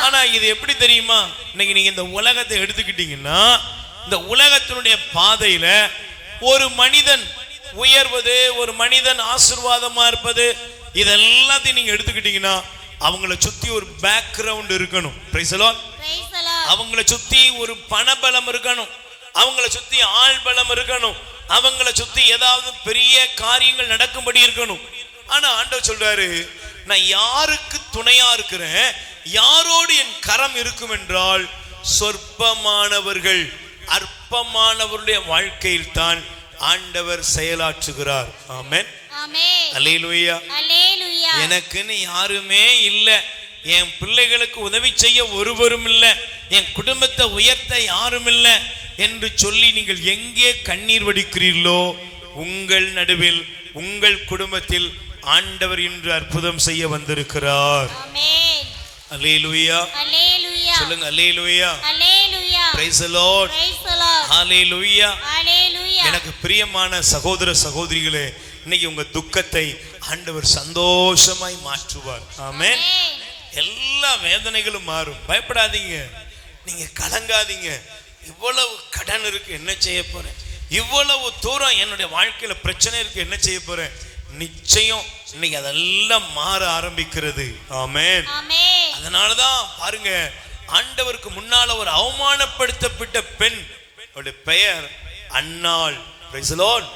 ஆனா இது எப்படி தெரியுமா? இன்னைக்கு நீங்க இந்த உலகத்தை எடுத்துக்கிட்டீங்கன்னா, இந்த உலகத்தினுடைய பாதையில ஒரு மனிதன் உயர்வது, ஒரு மனிதன் ஆசீர்வாதமா இருப்பது, இதெல்லாத்தையும் நீங்க எடுத்துக்கிட்டீங்கன்னா அவங்கள சுத்தி ஒரு பேக்ரவுண்ட் இருக்கணும். Price the Lord. அவங்கள சுத்தி ஒரு பணபலம் இருக்கணும், அவங்கள சுத்தி ஆள் பலம் இருக்கணும், அவங்கள சுத்தி ஏதாவது பெரிய காரியங்கள் நடக்கும்படி இருக்கணும். ஆனா ஆண்டவர் சொல்றாரு, நான் யாருக்கு துணையா இருக்கிறேன், யாரோடு என் கரம் இருக்கும் என்றால் சொற்பமானவர்கள், அற்பமானவருடைய வாழ்க்கையில் தான் ஆண்டவர் செயலாற்றுகிறார். ஆமென். அல்லேலூயா. எனக்குன்னு யாருமே இல்லை, என் பிள்ளைகளுக்கு உதவி செய்ய ஒருவரும் இல்லை, என் குடும்பத்தை உயர்த்த யாரும் இல்லை என்று சொல்லி நீங்கள் எங்கே கண்ணீர் வடிக்கிறீர்களோ, உங்கள் நடுவில், உங்கள் குடும்பத்தில் ஆண்டவர் இன்று அற்புதம் செய்ய வந்திருக்கிறார். அல்லேலூயா. சொல்லுங்க அல்லேலூயா. Praise the Lord. ஹalleluya. எனக்கு பிரியமான சகோதர சகோதரிகளே, இன்னைக்கு உங்க துக்கத்தை ஆண்டவர் சந்தோஷமாய் மாற்றுவார். ஆமென். எல்லா வேதனைகளும் மாறும். பயப்படாதீங்க, நீங்க கலங்காதீங்க. இவ்வளவு கடன் இருக்கு, என்ன செய்ய போறேன்? இவ்வளவு தூரம் என்னுடைய வாழ்க்கையில பிரச்சனை இருக்கு, என்ன செய்ய போறேன்? நிச்சயம் இன்னைக்கு அதெல்லாம் மாற ஆரம்பிக்கிறது. ஆமென். அதனாலதான் பாருங்க, ஆண்டவருக்கு முன்னால ஒரு அவமானப்படுத்தப்பட்ட பெண், அவருடைய பெயர் அன்னாள். Price the Lord.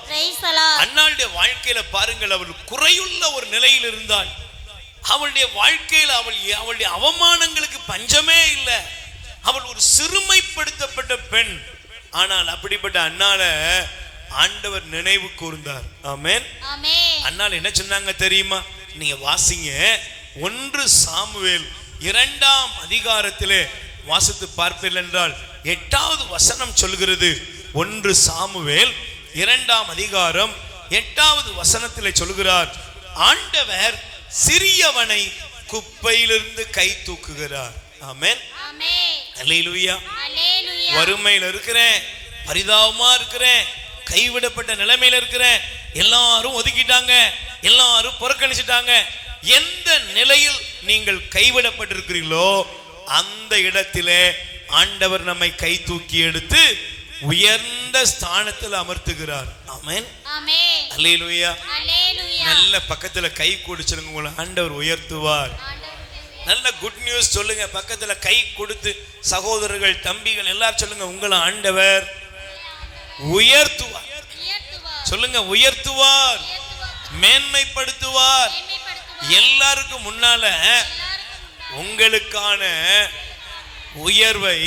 அன்னாளுடைய வாழ்க்கையில பாருங்கள், அவள் குறையுள்ள ஒரு நிலையில் இருந்தாள். அவளுடைய வாழ்க்கையில் அவளுடைய அவமானங்களுக்கு பஞ்சமே இல்லை. அவள் ஒரு சிறுமைப்படுத்தப்பட்ட பெண். ஆனால் அப்படிப்பட்ட அன்னால ஆண்டவர் நினைவு கூர்ந்தார். ஆமென். ஆமென். அன்னால் என்ன சொன்னாங்க தெரியுமா? நீங்க வாசிங்க 1 சாமுவேல் 2ஆம் அதிகாரத்திலே வாசித்து பார்ப்பீர்கள் என்றால் 8வது வசனம் சொல்கிறது. 1 சாமுவேல் 2ஆம் அதிகாரம் 8வது வசனத்திலே சொல்கிறார், ஆண்டவர் சிறியவனை குப்பையிலிருந்து கை தூக்குகிறார். ஆமென். ஆமென். அல்லேலூயா. அல்லேலூயா. வறுமையில் இருக்கிறேன், பரிதாபமா இருக்கிறேன், கைவிடப்பட்ட நிலைமையில இருக்கிறேன், எல்லாரும் ஒதுக்கிட்டாங்க, எல்லாரும் புறக்கணிச்சிட்டாங்க. எந்த நிலையில் நீங்கள் கைவிடப்பட்டிருக்கிறீர்களோ அந்த இடத்திலே ஆண்டவர் நம்மை கை தூக்கி எடுத்து உயர்ந்த ஸ்தானத்தில் அமர்த்துகிறார். ஆமென். ஆமென். அல்லேலூயா. அல்லேலூயா. நல்ல பக்கத்துல கை கொடுத்துருங்க, உங்களை ஆண்டவர் உயர்த்துவார். நல்ல குட் நியூஸ் சொல்லுங்க, பக்கத்துல கை கொடுத்து சகோதரர்கள் தம்பிகள் எல்லாரும் சொல்லுங்க, உங்களை ஆண்டவர் உயர்த்துவார். உயர்த்துவார். சொல்லுங்க, உயர்த்துவார், மேன்மைப்படுத்துவார். எல்லாருக்கும் முன்னால உங்களுக்கான உயர்வை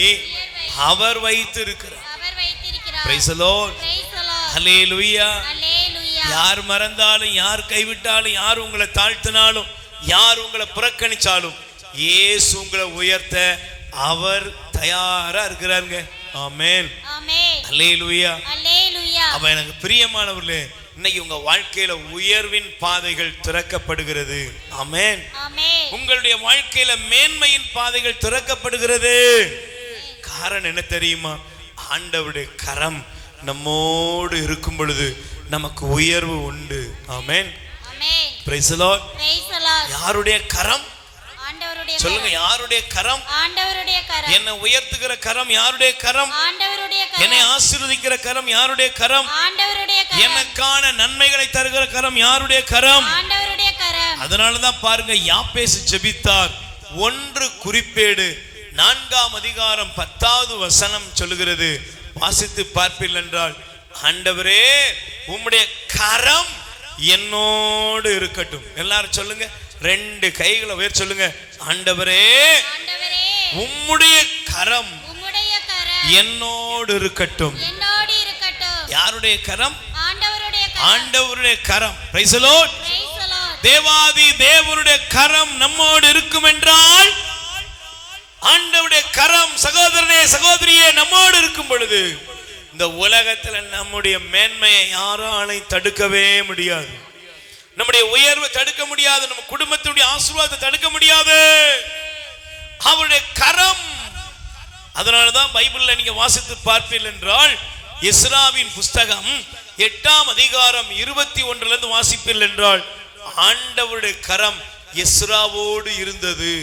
அவர் வைத்திருக்கிறார். அவர் வைத்திருக்கிறார். Praise the Lord. Praise the Lord. ஹல்லேலூயா. அல்லேலூயா. யார் மறந்தாலும், யார் கைவிட்டாலும், யார் உங்களை தாழ்த்தினாலும், யார் உங்களை புறக்கணிச்சாலும் இயேசு உங்களை உயர்த்த அவர் தயாரா இருக்கிறாருங்க. ஆமென். ஆமென். அல்லேலூயா. அல்லேலூயா. அப்ப எனக்கு பிரியமானவர்களே, இன்னைக்கு உங்க வாழ்க்கையில உயர்வின் பாதைகள் திறக்கப்படுகிறது. ஆமென். ஆமென். உங்களுடைய வாழ்க்கையில மேன்மையின் பாதைகள் திறக்கப்படுகிறது. காரணம் என்ன தெரியுமா? ஆண்டவருடைய கரம் நம்மோடு இருக்கும் பொழுது நமக்கு உயர்வு உண்டு. ஆமென். ஆமென். Praise the Lord. Praise the Lord. யாருடைய கரம்? ஆண்டவருடைய சொல்லுங்க, யாருடைய கரம்? ஆண்டவருடைய கரம். என்னை உயர்த்துகிற கரம் யாருடைய கரம்? ஆண்டவருடைய கரம். என்னை ஆசீர்வதிக்கிற கரம் யாருடைய கரம்? ஆண்டவருடைய கரம். எனக்கான நன்மைகளை தருகிற கரம் யாருடைய கரம்? ஆண்டவருடைய கரம். அதனாலதான் பாருங்க, யாப்பேசு ஜெபித்தார். 1 குறிப்பேடு 4ஆம் அதிகாரம் 10வது வசனம் சொல்லுகிறது. வாசித்து பார்ப்பீர்கள் என்றால், ஆண்டவரே உம்முடைய கரம் என்னோடு இருக்கட்டும். எல்லாரும் சொல்லுங்க, 2 கைகளை உயர்த்தி சொல்லுங்க, ஆண்டவரே ஆண்டவரே உம்முடைய கரம் உம்முடைய கரம் என்னோடு இருக்கட்டும். என்னோடு இருக்கட்டும். யாருடைய கரம்? ஆண்டவருடைய கரம். ஆண்டவருடைய கரம். Praise the Lord. Praise the Lord. தேவாதி தேவனுடைய கரம் நம்மோடு இருக்கும் என்றால், ஆண்டவருடைய கரம் சகோதரனே சகோதரியே நம்மோடு இருக்கும் பொழுது இந்த உலகத்துல நம்முடைய மேன்மையை யாராலையும் தடுக்கவே முடியாது. நம்முடைய உயர்வை தடுக்க முடியாது. நம்ம குடும்பத்துடைய ஆசீர்வாதத்தை தடுக்க முடியாது. அவருடைய கரம். அதனாலதான் பைபிள்ல நீங்க வாசித்து பார்ப்பீர்கள் என்றால், எஸ்ராவின் புஸ்தகம் 8ஆம் அதிகாரம் 21 இருந்து வாசிப்பீர்கள் என்றால், ஆண்டவருடைய கரம் எஸ்ராவோடு இருந்தது.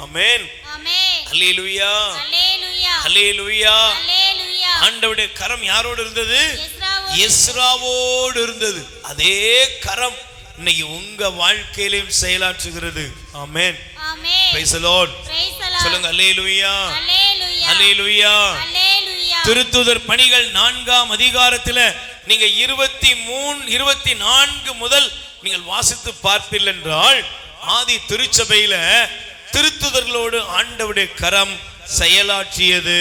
ஆமென். ஆமென். அல்லேலூயா. அல்லேலூயா. அல்லேலூயா. அல்லேலூயா. ஆண்டவருடைய கரம் யாரோடு இருந்தது? எஸ்ராவோடு. எஸ்ராவோடு இருந்தது. அதே கரம் இன்னைக்கு உங்க வாழ்க்கையிலும் செயலாற்றுகிறது. ஆமென். ஆமென். Praise the Lord. Praise the Lord. சொல்லுங்க, அல்லேலூயா. அல்லேலூயா. அல்லேலூயா. அல்லேலூயா. திருத்துதர் பணிகள் 4ஆம் அதிகாரத்தில் நீங்க 23 24 முதல் நீங்கள் வாசித்து பார்ப்பீர்கள் என்றால், ஆதி திருச்சபையில திருத்துதர்களோடு ஆண்டவருடைய கரம் செயலாற்றியது.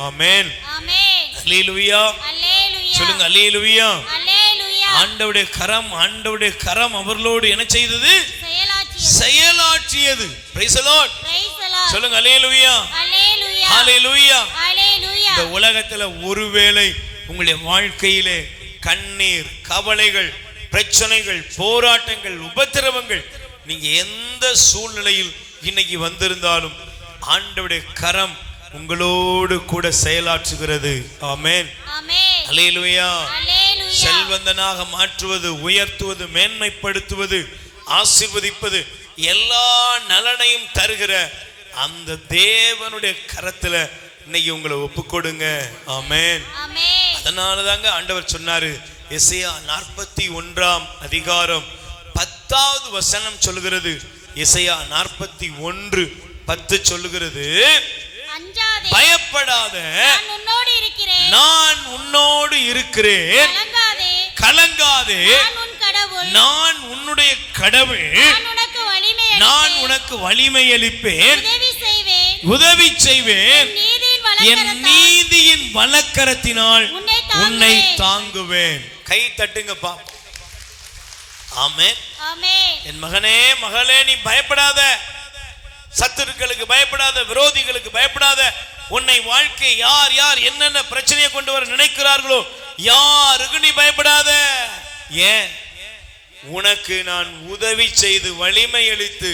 ஆமென். ஆமென். அல்லேலூயா. அல்லேலூயா. சொல்லுங்க, அல்லேலூயா. அல்லேலூயா. ஆண்டவருடைய கரம் அவர்களோடு என்ன செய்தது? செயலாற்றியது. செயலாற்றியது. Praise the Lord. Praise the Lord. சொல்லுங்க, அல்லேலூயா. அல்லேலூயா. ஹல்லேலூயா. அல்லேலூயா. இந்த உலகத்துல ஒருவேளை உங்களுடைய வாழ்க்கையிலே கண்ணீர், கவலைகள், பிரச்சனைகள், போராட்டங்கள், உபத்திரவங்கள், நீங்க எந்த சூழ்நிலையில் இன்னைக்கு வந்திருந்தாலும் ஆண்டவருடைய கரம் உங்களோடு கூட செயலாற்றுகிறது. ஆமென். ஆமென். அல்லேலூயா. அல்லேலூயா. செல்வந்தனாக மாற்றுவது, உயர்த்துவது, மேன்மைப்படுத்துவது, ஆசீர்வதிப்பது, எல்லா நலனையும் தருகிற அந்த தேவனுடைய கரத்துல இன்னைக்கு உங்களை ஒப்புக்கொடுங்க. ஆமென். ஆமென். அதனாலதாங்க ஆண்டவர் சொன்னாரு, எசேயா 41ஆம் அதிகாரம் 10வது வசனம் சொல்லுகிறது. எசேயா 41:10 சொல்லுகிறது, அஞ்சாதே, பயப்படாத, நான் உன்னோடு இருக்கிறேன், நான் உன்னோடு இருக்கிறேன், கலங்காதே, கலங்காதே, நான் உன் கடவுள், நான் உன்னுடைய கடவுள், நான் உனக்கு வலிமை நான் அளிப்பேன், உனக்கு வலிமை அளிப்பேன், உதவி செய்வேன், உதவி செய்வேன், நீதியின் என் வலக்கரத்தால் நீதியின் வலக்கரத்தினால் உன்னை உன்னை தாங்குவேன். தாங்குவேன். கை தட்டுங்கப்பா. ஆமென். ஆமென். என் மகனே மகளே, நீ பயப்படாத, சத்துருக்களுக்கு பயப்படாத, விரோதிகளுக்கு பயப்படாத. உன்னை வாழ்க்கை யார் யார் என்னென்ன பிரச்சனையை கொண்டு வர நினைக்கிறார்களோ யாருக்கு நீ பயப்படாத. ஏன்? உனக்கு நான் உதவி செய்து வலிமை அளித்து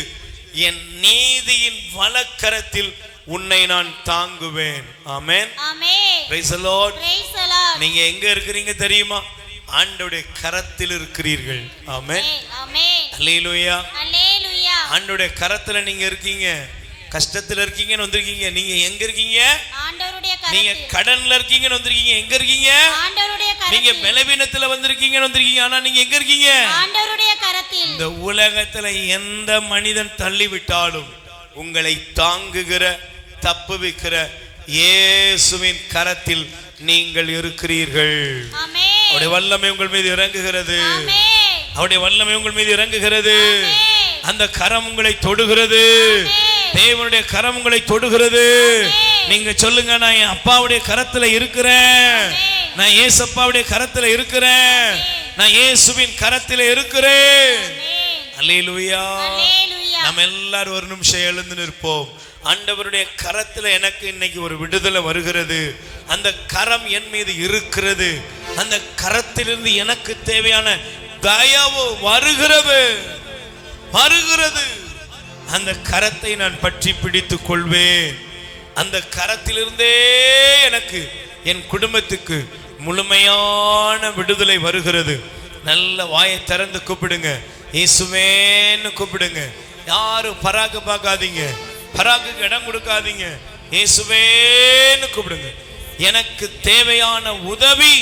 என் நீதியின் வலக்கரத்தில் உன்னை நான் தாங்குவேன். ஆமென். ஆமென். Praise the Lord. Praise the Lord. நீங்க எங்க இருக்கிறீங்க தெரியுமா? ஆண்டவருடைய கரத்தில் இருக்கிறீர்கள். ஆமென். ஆமென். அல்லேலூயா. அல்லேலூயா. ஆண்டவருடைய கரத்துல நீங்க இருக்கீங்க. கஷ்டத்துல இருக்கீங்கன்னு வந்திருக்கீங்க. நீங்க எங்க இருக்கீங்க? ஆண்டவருடைய கரத்தில். நீங்க கடன்ல இருக்கீங்கன்னு வந்திருக்கீங்க. எங்க இருக்கீங்க? ஆண்டவருடைய கரத்தில். நீங்க பலவீனத்துல வந்திருக்கீங்கன்னு வந்திருக்கீங்க. ஆனா நீங்க எங்க இருக்கீங்க? ஆண்டவருடைய கரத்தில். இந்த உலகத்துல எந்த மனிதன் தள்ளி விட்டாலும் உங்களை தாங்குகிற தப்புவிக்கிற இயேசுவின் கரத்தில் நீங்கள் இருக்கிறீர்கள். ஆமென். அவருடைய வல்லமை உங்கள் மீது இறங்குகிறது. ஆமென். அவருடைய வல்லமை உங்கள் மீது இறங்குகிறது. ஆமென். அந்த கரம் உங்களை தொடுகிறது. தேவனுடைய கரம் உங்களை தொடுகிறது. நீங்க சொல்லுங்க, நான் என் அப்பாவுடைய கரத்துல இருக்கிறேன், நான் ஏசப்பாவுடைய கரத்துல இருக்கிறேன், நான் இயேசுவின் கரத்துல இருக்கிறேன். அல்லேலூயா. அல்லேலூயா. நம்ம எல்லாரும் ஒரு நிமிஷம் எழுந்து நிற்போம். ஆண்டவருடைய கரத்துல எனக்கு இன்னைக்கு ஒரு விடுதலை வருகிறது. அந்த கரம் என் மீது இருக்கிறது. அந்த கரத்திலிருந்து எனக்கு தேவையான தயவு வருகிறது. அந்த கரத்தை நான் பற்றி பிடித்துக் கொள்வேன். அந்த கரத்திலிருந்தே எனக்கு என் குடும்பத்துக்கு முழுமையான விடுதலை வருகிறது. நல்ல வாயை திறந்து கூப்பிடுங்க, இயேசுவேன்னு கூப்பிடுங்க. யாரும் பராக்கு பார்க்காதீங்க, பராக்குக்கு இடம் கொடுக்காதீங்க. இயேசுவேன்னு கூப்பிடுங்க. எனக்கு தேவையான உதவி,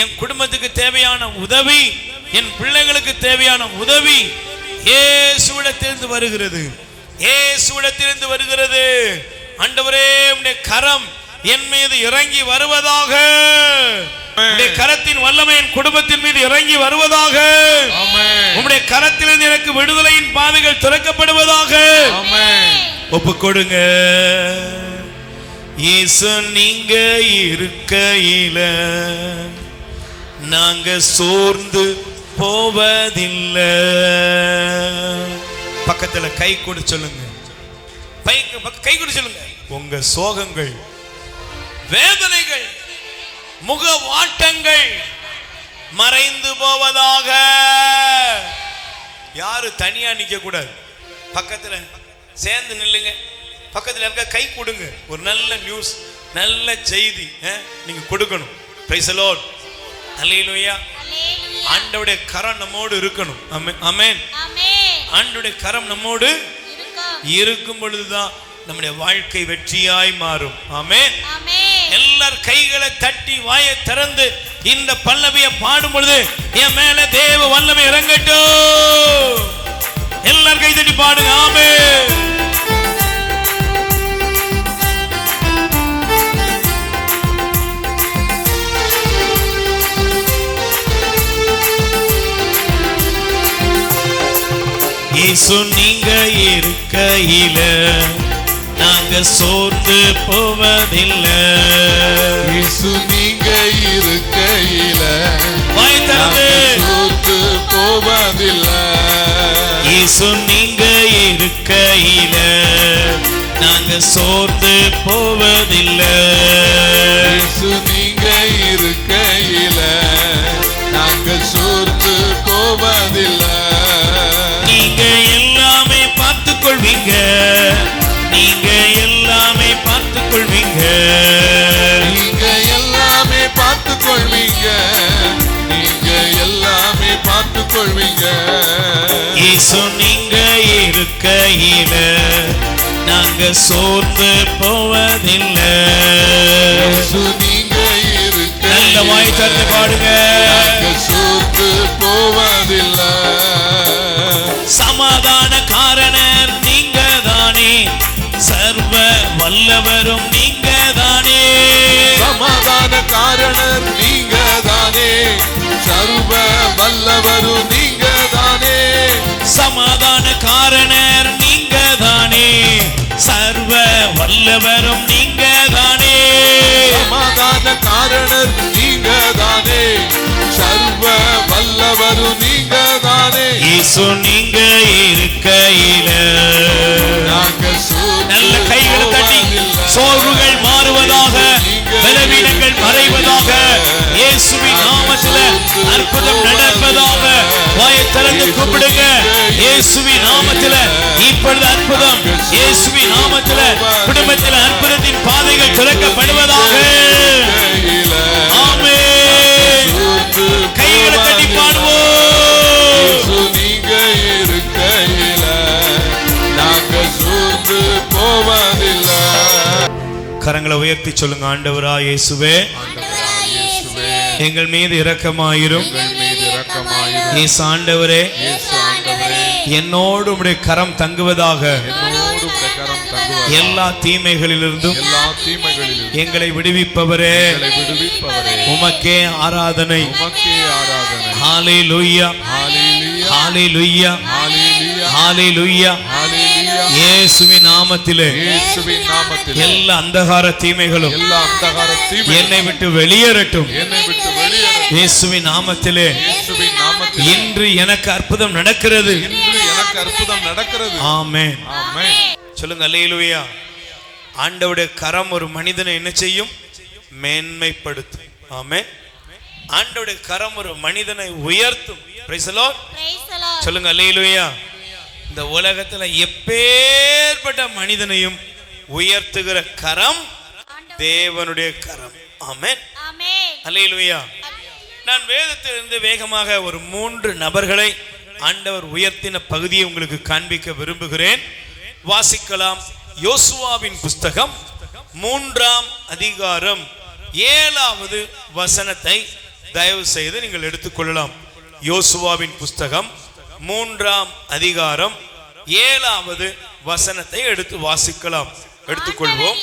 என் குடும்பத்துக்கு தேவையான உதவி, என் பிள்ளைகளுக்கு தேவையான உதவி இயேசுவிடத்திலிருந்து வருகிறது. இயேசுவிடத்திலிருந்து வருகிறது. ஆண்டவரே, உம்முடைய கரம் என் மீது இறங்கி வருவதாக. உம்முடைய கரத்தின் வல்லமை என் குடும்பத்தின் மீது இறங்கி வருவதாக. உம்முடைய கரத்திலிருந்து எனக்கு விடுதலையின் பாதைகள் திறக்கப்படுவதாக. ஒப்புக் கொடுங்க. இயேசு நீங்க இருக்கையில நாங்க சோர்ந்து போவதில்லை. பக்கத்துல கை கொடு சொல்லுங்க, கை கொடு சொல்லுங்க. உங்க சோகங்கள், வேதனைகள், முக வாட்டங்கள் மறைந்து போவதாக. யாரு தனியா நிக்க கூடாது, பக்கத்துல சேர்ந்து நில்லுங்க. பக்கத்துல இருக்க கை கொடுங்க. ஒரு நல்ல நியூஸ், நல்ல செய்தி நீங்க கொடுக்கணும். Praise the Lord. அல்லேலூயா. ஆண்டவருடைய கரம் நம்மோடு இருக்கணும். ஆமென். ஆண்டவருடைய கரம் நம்மோடு இருக்கும் பொழுதுதான் நம்முடைய வாழ்க்கை வெற்றியாய் மாறும். ஆமென். எல்லார் கைகளை தட்டி வாயை திறந்து இந்த பல்லவியை பாடும் பொழுது என் மேல தேவ வல்லமை இறங்கட்டும். எல்லார் கை தட்டி பாடுங்க. ஆமென். இயேசு நீங்க இருக்கையில நாங்க சோர்ந்து போவதில்லை. இயேசு நீங்க இருக்கையில நாங்க சோர்ந்து போவதில்லை. இயேசு நீங்க இருக்கையில நாங்க சோர்ந்து போவதில்லை. இயேசு நீங்க இருக்கையில நாங்க சோர்ந்து போவதில்லை. நீங்க எல்லாமே பார்த்துக் கொள்வீங்க, நீங்க எல்லாமே பார்த்துக் கொள்வீங்க, நீங்க எல்லாமே பார்த்துக் கொள்வீங்க, நீங்க எல்லாமே பார்த்துக் கொள்வீங்க. இயேசு நீங்க இருக்கையில நாங்க சோர்ந்து போவதில்லை. இயேசு நீங்க இருக்கையில நல்ல வாய் திறந்து பாடுங்க. நாங்க சோர்ந்து போவதில்லை. சமாதான காரணர் நீங்க தானே, சர்வ வல்லவரும் நீங்க தானே. சமாதான காரணர் நீங்க தானே, சர்வ வல்லவரும் நீங்க தானே. சமாதான காரணர் நீங்க தானே, சர்வ வல்லவரும் நீங்க தானே. சமாதான காரணர் நீங்க தானே, சர்வ சர்வ வல்லவரும் நீங்க தானே. இயேசு நீங்க இருக்கையில நாங்கள் நல்ல கைகளை தட்டி சோர்வுகள் மாறுவதாக, பலவீனங்கள் மறைவதாக, இயேசுவின் நாமத்தில அற்புதம் நடப்பதாக. வாயை திறந்து கூப்பிடுங்க. இயேசுவின் நாமத்தில இப்பொழுது அற்புதம், இயேசுவின் நாமத்தில குடும்பத்தில் அற்புதத்தின் பாதைகள் திறக்கப்படுவதாக. ஆமென். கைகளை தட்டி பாடுவோம். நீங்க இருக்கையில நாங்கள் சூழ்ந்து போவதில்லை. கரங்களை உயர்த்தி சொல்லுங்க. ஆண்டவரா இயேசுவே, எங்கள் மீது இரக்கமாயிரும். இயேசு ஆண்டவரே, என்னோடு உம்முடைய கரம் தங்குவதாக. எல்லா தீமைகளிலிருந்தும் எங்களை விடுவிப்பவரே, உமக்கே ஆராதனை. ஹல்லேலூயா, ஹல்லேலூயா, ஹல்லேலூயா. இயேசுவின் நாமத்திலே எல்லா அந்தகார தீமைகளும் என்னை விட்டு வெளியேறட்டும். இயேசுவின் நாமத்திலே இன்று எனக்கு அற்புதம் நடக்கிறது. ஆமென். சொல்லுங்க அல்லேலூயா. ஆண்டவருடைய கரம் ஒரு மனிதனை என்ன செய்யும்? மேன்மைப்படுத்தும். ஆமென். ஆண்டவருடைய கரம் ஒரு மனிதனை உயர்த்தும். Price the Lord. சொல்லுங்க அல்லேலூயா. இந்த உலகத்துல எப்பேற்பட்ட மனிதனையும் உயர்த்துகிற கரம் தேவனுடைய கரம். ஆமென். அல்லேலூயா. நான் வேதத்திலிருந்து வேகமாக ஒரு 3 நபர்களை ஆண்டவர் உயர்த்தின பகுதியை உங்களுக்கு காண்பிக்க விரும்புகிறேன். வாசிக்கலாம். யோசுவாவின் புஸ்தகம் 3ஆம் அதிகாரம் 7வது வசனத்தை தயவு செய்து நீங்கள் எடுத்துக்கொள்ளலாம். யோசுவாவின் புஸ்தகம் 3ஆம் அதிகாரம் 7வது வசனத்தை எடுத்து வாசிக்கலாம். எடுத்துக்கொள்வோம்.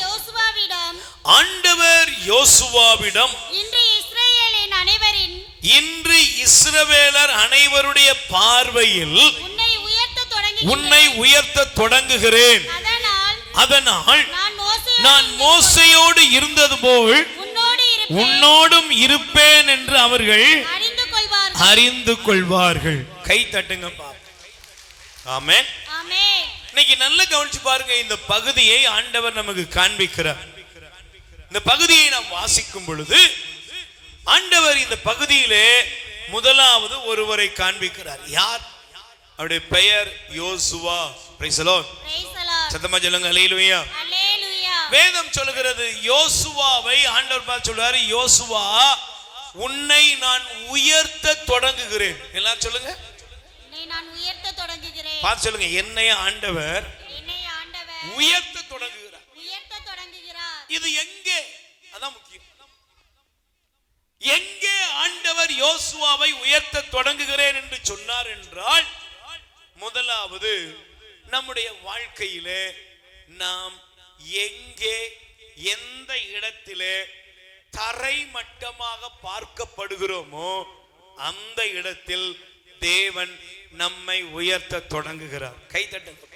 ஆண்டவர் யோசுவாவிடம் இன்று இஸ்ரவேலர் அனைவருடைய பார்வையில் உன்னை உயர்த்த தொடங்குகிறேன். அதனால் நான் மோசையோடு இருந்தது போல் உன்னோடும் இருப்பேன் என்று அவர்கள் அறிந்து கொள்வார்கள். கை தட்டுங்க. ஆமென். இன்னைக்கு நல்ல கவனிச்சு பாருங்க. இந்த பகுதியை ஆண்டவர் நமக்கு காண்பிக்கிறார். இந்த பகுதியை நாம் வாசிக்கும் பொழுது ஆண்டவர் இந்த பகுதியிலே முதலாவது ஒருவரை காண்பிக்கிறார். யார்? அவருடைய பெயர் யோசுவா. Price the Lord. சத்தமா சொல்லுங்க அல்லேலூயா. வேதம் சொல்கிறது யோசுவாவை ஆண்டவர் பார்த்து சொல்றாரு, யோசுவா உன்னை நான் உயர்த்த தொடங்குகிறேன். எல்லாம் சொல்லுங்க. பார்த்து சொல்லுங்க. என்னை ஆண்டவர் உயர்த்த தொடங்குகிறார். இது எங்கே? அதான் முக்கியம். எங்கே ஆண்டவர் யோசுவாவை உயர்த்த தொடங்குகிறேன் என்று சொன்னார் என்றால், முதலாவது நம்முடைய வாழ்க்கையிலே நாம் எங்கே எந்த இடத்திலே தரைமட்டமாக பார்க்கப்படுகிறோமோ அந்த இடத்தில் தேவன் நம்மை உயர்த்த தொடங்குகிறார். கை தட்டுங்க.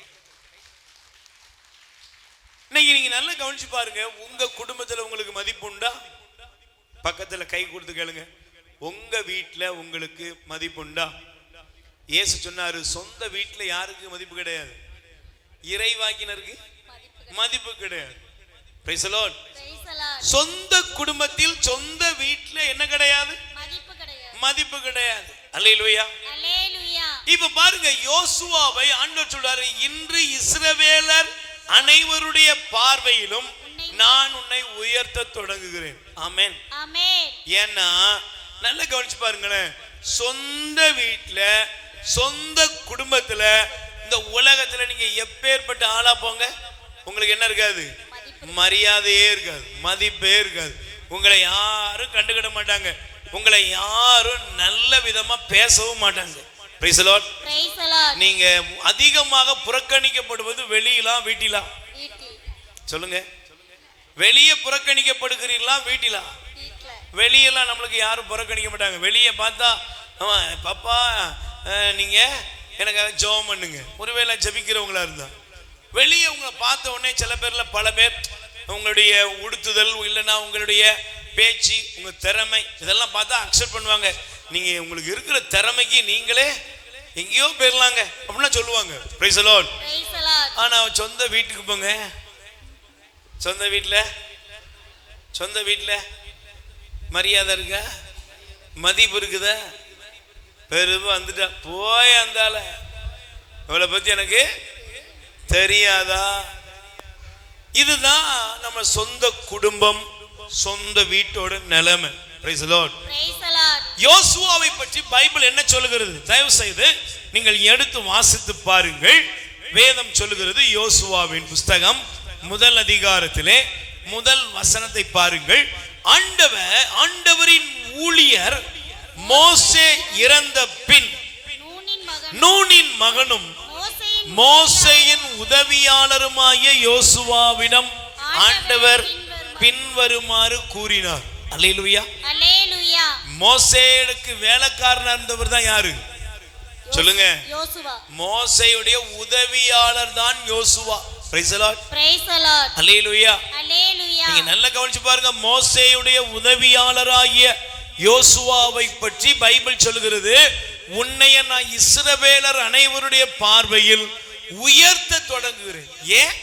இன்னைக்கு நீங்க நல்லா கவனிச்சு பாருங்க. உங்க குடும்பத்துல உங்களுக்கு மதிப்பு உண்டா? பக்கத்துல கை கொடுத்து கேளுங்க. உங்க வீட்டுல உங்களுக்கு மதிப்பு உண்டா? இயேசு சொன்னாரு, சொந்த வீட்டுல யாருக்கு மதிப்பு கிடையாது, இறைவாக்கினருக்கு மதிப்பு கிடையாது. Price the Lord. சொந்த குடும்பத்தில் சொந்த வீட்டுல என்ன கிடையாது? மதிப்பு கிடையாது. அல்லேலூயா. இப்ப பாருங்க, யோசுவாவை ஆண்டவர் சொல்றாரு, இன்று இஸ்ரவேலர் அனைவருடைய பார்வையிலும் நான் உன்னை உயர்த்த தொடங்குகிறேன். ஆமென். ஏன்னா நல்ல கவனிச்சு பாருங்களேன். சொந்த வீட்டுல சொந்த குடும்பத்துல இந்த உலகத்துல நீங்க எப்பேற்பட்ட ஆளா போங்க, உங்களுக்கு என்ன இருக்காது? மரியாதையே இருக்காது, மதிப்பே இருக்காது. உங்களை யாரும் கண்டுக்கிட மாட்டாங்க, உங்களை யாரும் நல்ல விதமா பேசவும் மாட்டாங்க. Price the Lord. நீங்க அதிகமாக புறக்கணிக்கப்படுவது வெளியிலா வீட்டிலா? சொல்லுங்க. வெளியே புறக்கணிக்கப்படுகிறீர்களா வீட்டிலா? வெளியெல்லாம் நம்மளுக்கு யாரும் புறக்கணிக்க மாட்டாங்க. வெளியே பார்த்தா பாப்பா நீங்க எனக்காக ஜெபம் பண்ணுங்க, ஒருவேளை ஜெபிக்கிறவங்களா இருந்தா. வெளியே உங்களை பார்த்த உடனே சில பேர்ல பல பேர் உங்களுடைய உடுத்துதல் இல்லைன்னா உங்களுடைய பேச்சு, உங்க திறமை இதெல்லாம் பார்த்தா அக்செப்ட் பண்ணுவாங்க. நீங்க உங்களுக்கு இருக்கிற திறமைக்கு நீங்களே எங்கேயோ போயிடலாங்க அப்படின்னா சொல்லுவாங்க. Price the Lord. ஆனா சொந்த வீட்டுக்கு போங்க, சொந்த வீட்டில் மரியாதை இருக்கா, மதிப்பு இருக்குதா? பெருமை வந்துட்டா போய் அந்தால இவளை பத்தி எனக்கு தெரியாதா? இதுதான் நம்ம சொந்த குடும்பம், சொந்த வீட்டோட நிலைமை. Praise the Lord. யோசுவாவை பற்றி பைபிள் என்ன சொல்லுகிறது? தயவு செய்து நீங்கள் எடுத்து வாசித்து பாருங்கள். வேதம் சொல்லுகிறது, யோசுவாவின் புஸ்தகம் 1 அதிகாரத்திலே 1 வசனத்தை பாருங்கள். ஆண்டவரின் ஊழியர் மோசே இறந்த பின் நூனின் மகனும் மோசேயின் உதவியாளருமாகிய யோசுவாவிடம் ஆண்டவர் பின்வருமாறு கூறினார். அல்லேலூயா. மோசேயுக்கு வேலைக்காரனா இருந்தவர் தான் யாரு சொல்லுங்க? மோசேயுடைய உதவியாளர் தான் யோசுவா. Price the Lord. அல்லேலூயா. நீங்க நல்லா கவனிச்சு பாருங்க. மோசேயுடைய உதவியாளராகிய யோசுவாவை பற்றி பைபிள் சொல்லுகிறது, உன்னைய நான் இஸ்ரவேலர் அனைவருடைய பார்வையில் உயர்த்த தொடங்குகிறேன். ஏன்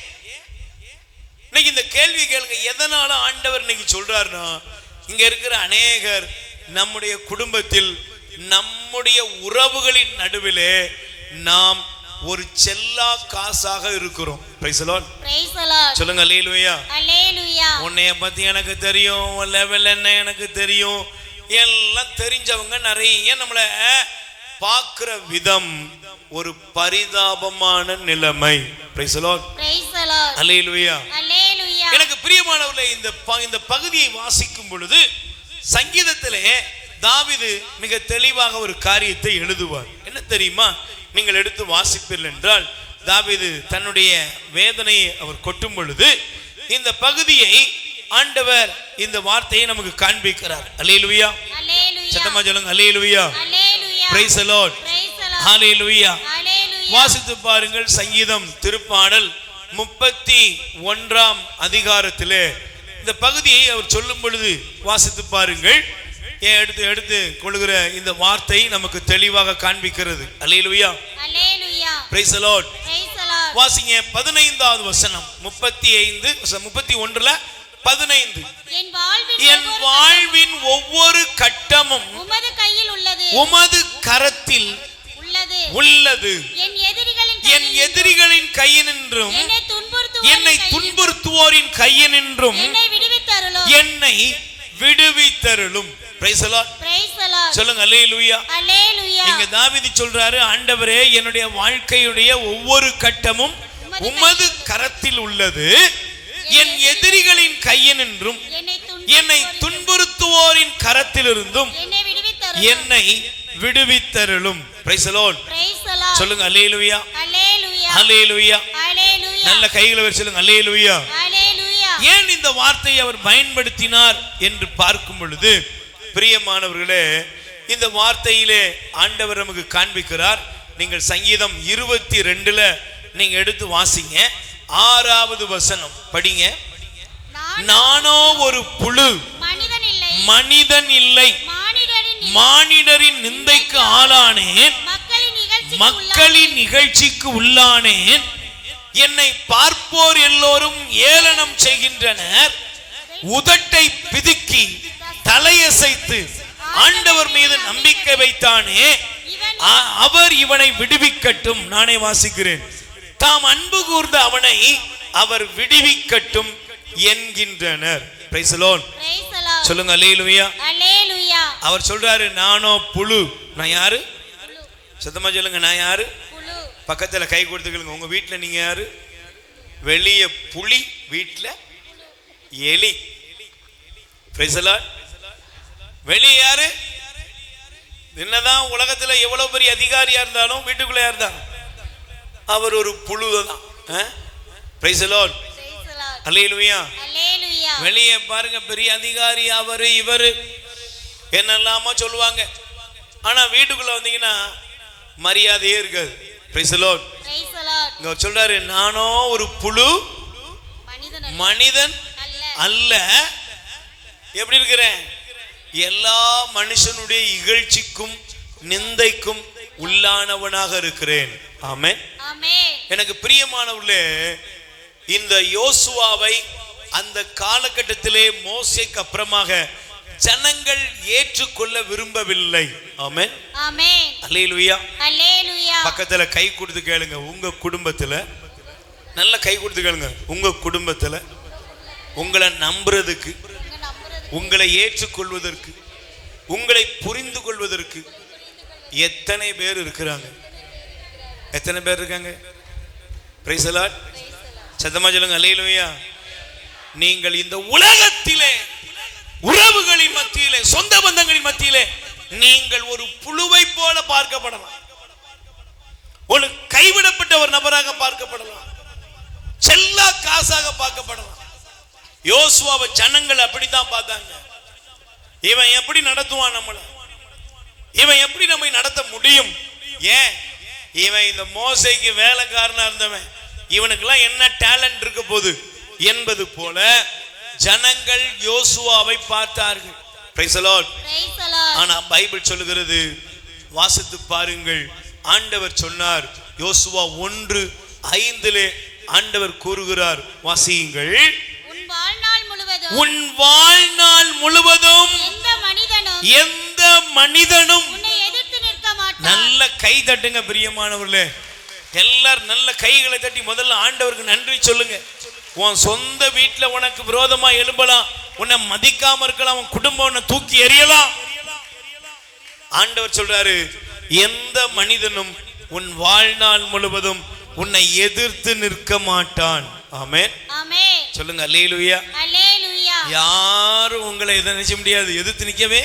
இன்னைக்கு இந்த கேள்வி கேளுங்க, எதனால ஆண்டவர் இன்னைக்கு சொல்றாருன்னா, இங்க இருக்கிற அநேகர் நம்முடைய குடும்பத்தில், நம்முடைய உறவுகளின் நடுவிலே நாம் ஒரு செல்லா காசாக இருக்கிறோம். Price the Lord. சொல்லுங்க அல்லேலூயா. உன்னைய பத்தி எனக்கு தெரியும், லெவல் என்ன எனக்கு தெரியும், எல்லாம் தெரிஞ்சவங்க நிறைய நம்மளை பார்க்கிற விதம் ஒரு பரிதாபமான நிலைமை. Praise the Lord. அல்லேலூயா. எனக்கு பிரியமானவர்களே, இந்த பகுதியை வாசிக்கும் பொழுது சங்கீதத்திலே தாவீது மிக தெளிவாக ஒரு காரியத்தை எழுதுவார். என்ன தெரியுமா? நீங்கள் எடுத்து வாசிப்பீர்கள் என்றால், தாவீது தன்னுடைய வேதனையை அவர் கொட்டும் பொழுது இந்த பகுதியை ஆண்டவர் இந்த வார்த்தையை நமக்கு காண்பிக்கிறார். அல்லேலூயா. சத்தமா சொல்லுங்க அல்லேலூயா. Praise the Lord. ஹalleluya. வாசித்து பாருங்கள். சங்கீதம் திருப்பாடல் 31 அதிகாரத்திலே இந்த பகுதியை அவர் சொல்லும் பொழுது வாசித்து பாருங்கள். எடுத்து கொள்கிற இந்த வார்த்தை நமக்கு தெளிவாக காண்பிக்கிறது. அல்லேலூயா. Praise the Lord. வாசிங்க 15வது வசனம். 31ல 15. என் வாழ்வின் ஒவ்வொரு கட்டமும் உமது கரத்தில் உள்ளது. என் எதிரிகளின் கையினின்றும் என்னை துன்புறுத்துவோரின் கையினின்றும் என்னை விடுவித்தருளும். Price the Lord. சொல்லுங்க அல்லேலூயா. இங்க தாவீது சொல்றாரு, ஆண்டவரே என்னுடைய வாழ்க்கையுடைய ஒவ்வொரு கட்டமும் உமது கரத்தில் உள்ளது. என் எதிரிகளின் கையினின்றும் என்னை துன்புறுத்துவோரின் கரத்திலிருந்தும் என்னை விடுவித்தருளும். Price the Lord. சொல்லுங்க அல்லேலூயா. அல்லேலூயா. நல்ல கைகளை வச்சு சொல்லுங்க அல்லேலூயா. ஏன் இந்த வார்த்தையை அவர் பயன்படுத்தினார் என்று பார்க்கும் பொழுது, பிரியமானவர்களே, இந்த வார்த்தையிலே ஆண்டவர் நமக்கு காண்பிக்கிறார். நீங்கள் சங்கீதம் 22ல நீங்க எடுத்து வாசிங்க. 6வது வசனம் படிங்க. நானோ ஒரு புழு, மனிதன் இல்லை, மானிடரின் நிந்தைக்கு ஆளானேன், மக்களின் நிகழ்ச்சிக்கு உள்ளானேன். என்னை பார்ப்போர் எல்லோரும் ஏளனம் செய்கின்றனர். உதட்டை பிதுக்கி தலையசைத்து ஆண்டவர் மீது நம்பிக்கை வைத்தானே, அவர் இவனை விடுவிக்கட்டும். நானே வாசிக்கிறேன். தாம் அன்பு கூர்ந்த அவனை அவர் விடுவிக்கட்டும் என்கின்றனர். Price the Lord. சொல்லுங்க அல்லேலூயா. அவர் சொல்றாரு, நானோ புழு. நான் யாரு? சத்தமா சொல்லுங்க, நான் யாரு? பக்கத்துல கை கொடுத்துக்கலுங்க. உங்க வீட்டுல நீங்க யாரு? வெளிய புலி, வீட்டுல எலி. Price the Lord. வெளிய யாரு? என்னதான் உலகத்துல எவ்வளவு பெரிய அதிகாரியா இருந்தாலும் வீட்டுக்குள்ள யார் தான்? அவர் ஒரு புழு தான். Praise the Lord. அல்லேலூயா. வெளியே பாருங்க, பெரிய அதிகாரி அவரு இவரு என்னெல்லாமோ சொல்லுவாங்க. ஆனா வீட்டுக்குள்ள வந்தீங்கன்னா மரியாதையே இருக்காது. Price the Lord. இங்க சொல்றாரு, நானோ ஒரு புழு, மனிதன் அல்ல. எப்படி இருக்கிறேன்? எல்லா மனுஷனுடைய இகழ்ச்சிக்கும் நிந்தைக்கும் உள்ளானவனாக இருக்கிறேன். ஆமென். ஆமென். எனக்கு பிரியமானவர்களே, இந்த யோசுவாவை அந்த காலகட்டத்திலே மோசேக்கு அப்புறமாக ஜனங்கள் ஏற்றுக்கொள்ள விரும்பவில்லை. ஆமென். ஆமென். அல்லேலூயா. அல்லேலூயா. பக்கத்துல கை கொடுத்து கேளுங்க, உங்க குடும்பத்துல நல்ல கை கொடுத்து கேளுங்க, உங்க குடும்பத்துல உங்களை நம்புறதுக்கு, உங்களை ஏற்றுக்கொள்வதற்கு, உங்களை புரிந்து கொள்வதற்கு எத்தனை பேர் இருக்கிறாங்க? எத்தனை பேர் இருக்காங்க? Price the Lord. சத்தமா சொல்லுங்க அல்லேலூயா. நீங்கள் இந்த உலகத்திலே உறவுகளின் மத்தியிலே, சொந்த பந்தங்களின் மத்தியிலே நீங்கள் ஒரு புழுவை போல பார்க்கப்படலாம், ஒரு கைவிடப்பட்ட ஒரு நபராக பார்க்கப்படலாம், செல்லா காசாக பார்க்கப்படலாம். யோசுவாவை ஜனங்கள் அப்படித்தான் பார்த்தாங்க. இவன் எப்படி நடத்துவான் நம்மள, இவன் எப்படி நம்மை நடத்த முடியும்? ஏன் இவன் இந்த மோசைக்கு வேலைக்காரனா இருந்தவன், இவனுக்கெல்லாம் என்ன டேலண்ட் இருக்க போகுது என்பது போல ஜனங்கள் யோசுவாவை பார்த்தார்கள். Praise the Lord. ஆனா பைபிள் சொல்லுகிறது, வாசித்து பாருங்கள், ஆண்டவர் சொன்னார், யோசுவா 1:5 ஆண்டவர் கூறுகிறார், வாசியுங்கள். உன் வாழ்நாள் முழுவதும் எந்த மனிதனும் நல்ல கை தட்டுங்க பிரியமானவர்களே. எல்லாரும் நல்ல கைகளை தட்டி முதல்ல ஆண்டவருக்கு நன்றி சொல்லுங்க. உன் சொந்த வீட்டுல உனக்கு விரோதமா எழும்பலாம், உன்னை மதிக்காம இருக்கலாம், உன் குடும்பம் உன்னை தூக்கி எறியலாம். ஆண்டவர் சொல்றாரு, எந்த மனிதனும் உன் வாழ்நாள் முழுவதும் உன்னை எதிர்த்து நிற்க மாட்டான். ஆமென். ஆமென். சொல்லுங்க அல்லேலூயா. அல்லேலூயா. யாரும் உங்களை எதை நினைச்ச முடியாது, எதிர்த்து நிக்கவே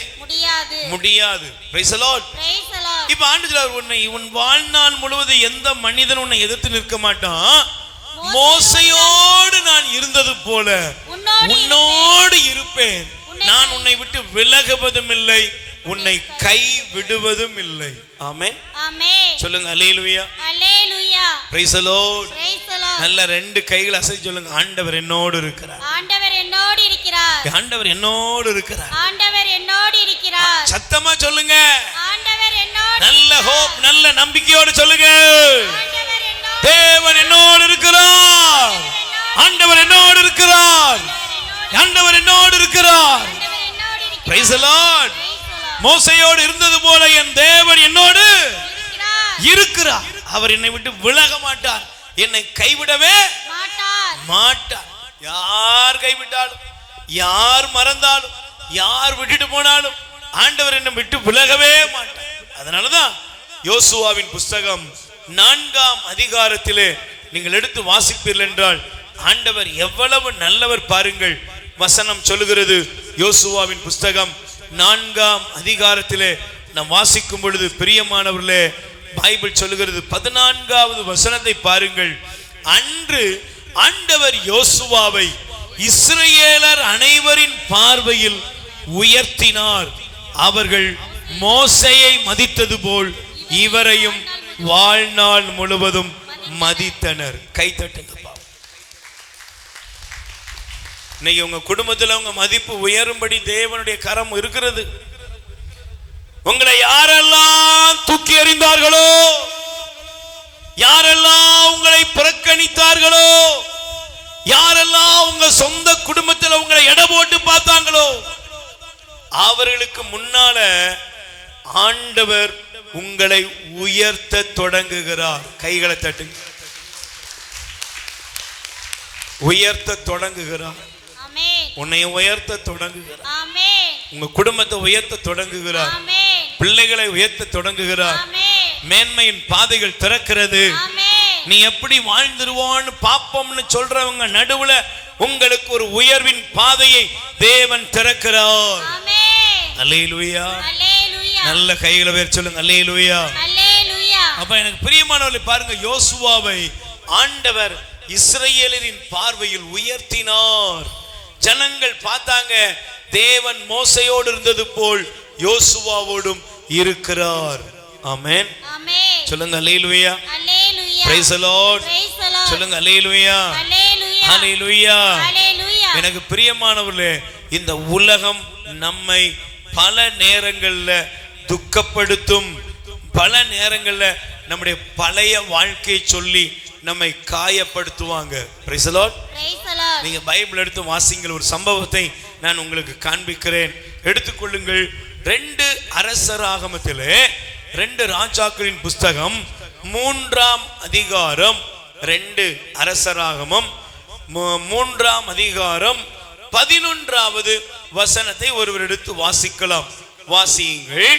முடியாது. Price the Lord. Praise the Lord. இப்ப ஆண்டவர் உன்னை உன் வாழ்நாள் முழுவதும் எந்த மனிதனும் உன்னை எதிர்த்து நிற்க மாட்டான். மோசையோடு நான் இருந்தது போல உன்னோடு இருப்பேன். நான் உன்னை விட்டு விலகுவதும் இல்லை, உன்னை கை விடுவதும் இல்லை. ஆமென். ஆமென். சொல்லுங்க அல்லேலூயா. அல்லேலூயா. Praise the Lord. Praise the Lord. நல்ல ரெண்டு கைகளை அசைச்சு சொல்லுங்க, ஆண்டவர் என்னோடு இருக்கிறார். ஆண்டவர் என்னோடு இருக்கிறார். ஆண்டவர் என்னோடு இருக்கிறார். ஆண்டவர் என்னோடு இருக்கிறார். சத்தமா சொல்லுங்க, ஆண்டவர் என்னோடு. நல்ல ஹோப், நல்ல நம்பிக்கையோடு சொல்லுங்க, தேவன் என்னோடு இருக்கிறார். ஆண்டவர் என்னோடு இருக்கிறார். ஆண்டவர் என்னோடு இருக்கிறார். Praise the Lord. மோசையோடு இருந்தது போல என் தேவன் என்னோடு இருக்கிறார். அவர் என்னை விட்டு விலக மாட்டார், என்னை கைவிடவே மாட்டார். யார் கைவிட்டாலும், யார் மறந்தாலும், யார் விட்டுட்டு போனாலும் ஆண்டவர் என்னை விட்டு விலகவே மாட்டார். அதனாலதான் யோசுவாவின் புஸ்தகம் 4ஆம் அதிகாரத்திலே நீங்கள் எடுத்து வாசிப்பீர்கள் என்றால் ஆண்டவர் எவ்வளவு நல்லவர் பாருங்கள். வசனம் சொல்லுகிறது, யோசுவாவின் புஸ்தகம் 4ஆம் அதிகாரத்திலே நாம் வாசிக்கும் பொழுது பிரியமானவர்களே, பைபிள் சொல்லுகிறது 14வது வசனத்தை பாருங்கள். அன்று ஆண்டவர் யோசுவாவை இஸ்ரவேலர் அனைவரின் பார்வையில் உயர்த்தினார். அவர்கள் மோசேயை மதித்தது போல் இவரையும் வாழ்நாள் முழுவதும் மதித்தனர். கை தட்டுங்கப்பா. இன்னைக்கு உங்க குடும்பத்தில் உங்க மதிப்பு உயரும்படி தேவனுடைய கரம் இருக்கிறது. உங்களை யாரெல்லாம் தூக்கி எறிந்தார்களோ, யாரெல்லாம் உங்களை புறக்கணித்தார்களோ, யாரெல்லாம் உங்க சொந்த குடும்பத்தில் உங்களை எடை போட்டு பார்த்தாங்களோ, அவர்களுக்கு முன்னால ஆண்டவர் உங்களை உயர்த்த தொடங்குகிறார். கைகளை தட்டுங்க. உயர்த்த தொடங்குகிறார். உன்னை உயர்த்த தொடங்குகிறார். உங்க குடும்பத்தை உயர்த்த தொடங்குகிறார். பிள்ளைகளை உயர்த்த தொடங்குகிறார். மேன்மையின் பாதைகள் திறக்கிறது. நீ எப்படி வாழ்ந்துருவோன்னு பாப்போம்னு சொல்றவங்க நடுவுல உங்களுக்கு ஒரு உயர்வின் பாதையை தேவன் திறக்கிறார். அல்லேலூயா. நல்ல கைகளை வேற சொல்லுங்க, அல்லேலூயா. அப்ப எனக்கு பிரியமானவர்களை பாருங்க, யோசுவாவை ஆண்டவர் இஸ்ரவேலரின் பார்வையில் உயர்த்தினார். ஜனங்கள் பார்த்தாங்க, தேவன் மோசையோடு இருந்தது போல் யோசுவாவோடும் இருக்கிறார். ஆமென். சொல்லுங்க அல்லேலூயா. Praise the Lord. சொல்லுங்க அல்லேலூயா. அல்லேலூயா. எனக்கு பிரியமானவர்களே, இந்த உலகம் நம்மை பல நேரங்கள்ல துக்கப்படுத்தும், பல நேரங்கள்ல நம்முடைய பழைய வாழ்க்கையை சொல்லி நம்மை காயப்படுத்துவாங்க. Praise the Lord. நீங்க பைபிள் எடுத்து வாசிங்கள். ஒரு சம்பவத்தை நான் உங்களுக்கு காண்பிக்கிறேன், எடுத்துக்கொள்ளுங்கள். 2 அரசராகமத்திலே 2 ராஜாக்களின் புஸ்தகம் 3ஆம் அதிகாரம், 2 அரசராகமம் 3ஆம் அதிகாரம் 11வது வசனத்தை ஒருவர் எடுத்து வாசிக்கலாம். வாசியுங்கள்.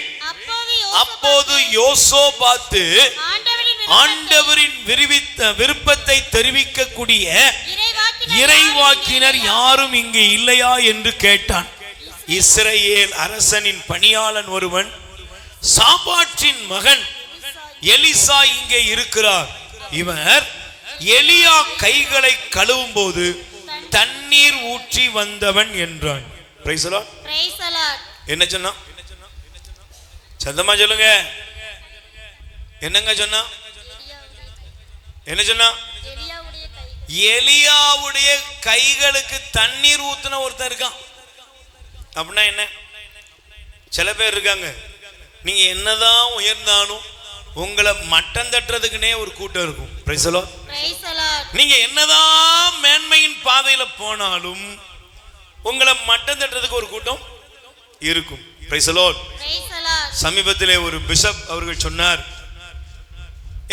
அப்போது யோசபாத்து ஆண்டவரின் விருப்பத்தை தெரிவிக்கக்கூடிய இறைவாக்கினர் யாரும் இங்கே இல்லையா என்று கேட்டான். இஸ்ரவேல் அரசனின் பணியாளன் ஒருவன், சாபாற்றின் மகன் எலிசா இங்கே இருக்கிறார். இவர் எலியா கைகளை கழுவும் போது தண்ணீர் ஊற்றி வந்தவன் என்றான். Price the Lord. Praise the Lord. என்ன சொன்னா? சத்தமா சொல்லுங்க. என்னங்க சொன்னா? என்ன சொன்னா? எலியாவுடைய கைகளுக்கு தண்ணீர் ஊத்துன ஒருத்தர் இருக்கான். அப்படின்னா என்ன? சில பேர் இருக்காங்க, நீங்க என்னதான் உயர்ந்தாலும் உங்களை மட்டம் தட்டுறதுக்குனே ஒரு கூட்டம் இருக்கும். Price the Lord. Praise the Lord. நீங்க என்னதான் மேன்மையின் பாதையில போனாலும் உங்களை மட்டம் தட்டுறதுக்கு ஒரு கூட்டம் இருக்கும். Price the Lord. Praise the Lord. சமீபத்திலே ஒரு பிஷப் அவர்கள் சொன்னார்,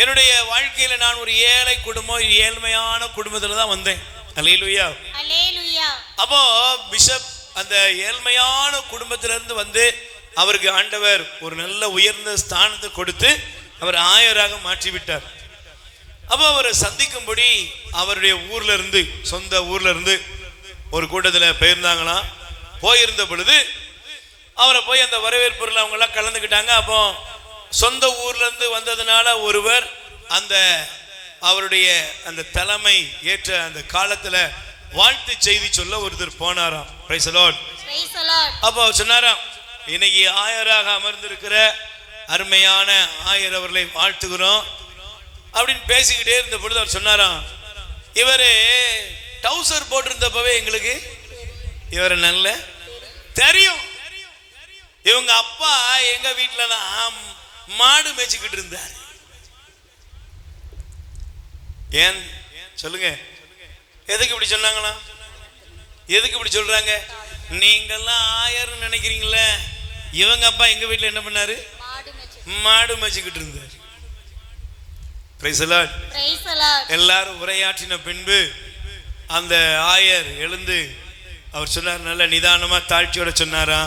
என்னுடைய வாழ்க்கையில நான் ஒரு ஏழை குடும்பம், ஏழ்மையான குடும்பத்துல தான் வந்தேன். அல்லேலூயா. அல்லேலூயா. அப்போ பிஷப் அந்த ஏழ்மையான குடும்பத்திலிருந்து வந்து அவருக்கு ஆண்டவர் ஒரு நல்ல உயர்ந்த ஸ்தானத்தை கொடுத்து அவர் ஆயராக மாற்றி விட்டார். அப்போ அவரை சந்திக்கும்படி அவருடைய ஊர்ல இருந்து, சொந்த ஊர்ல இருந்து ஒரு கூட்டத்தில் போயிருந்தாங்களாம். போயிருந்த பொழுது அவரை போய் அந்த வரவேற்புல அவங்க எல்லாம் கலந்துக்கிட்டாங்க. அப்போ சொந்த ஊர்ல இருந்து வந்ததுனால ஒருவர் அந்த அவருடைய அந்த தலைமை ஏற்ற அந்த காலத்துல வாழ்த்து செய்தி சொல்ல ஒருத்தர் போனாராம். Praise the Lord. Praise the Lord. அப்போ சொன்னாராம், இன்னைக்கு ஆயராக அமர்ந்திருக்கிற அருமையான ஆயர் அவர்களை வாழ்த்துகிறோம் அப்படின்னு பேசிக்கிட்டே இருந்த பொழுது அவர் சொன்னாராம், இவரு டவுசர் போட்டிருந்தப்பவே எங்களுக்கு இவரை நல்ல தெரியும். இவங்க அப்பா எங்க வீட்டுல தான் மாடு மேய்ச்சிக்கிட்டு இருந்தார். ஏன் சொல்லுங்க, எதுக்கு இப்படி சொன்னாங்களா? எதுக்கு இப்படி சொல்றாங்க? நீங்கெல்லாம் ஆயர்னு நினைக்கிறீங்களே, இவங்க அப்பா எங்க வீட்டுல என்ன பண்ணாரு? மாடு மேய்ச்சிக்கிட்டு இருந்தார். Price the Lord. Praise the Lord. எல்லாரும் உரையாற்றின பின்பு அந்த ஆயர் எழுந்து அவர் சொன்னார், நல்ல நிதானமா தாழ்ச்சியோட சொன்னாரா,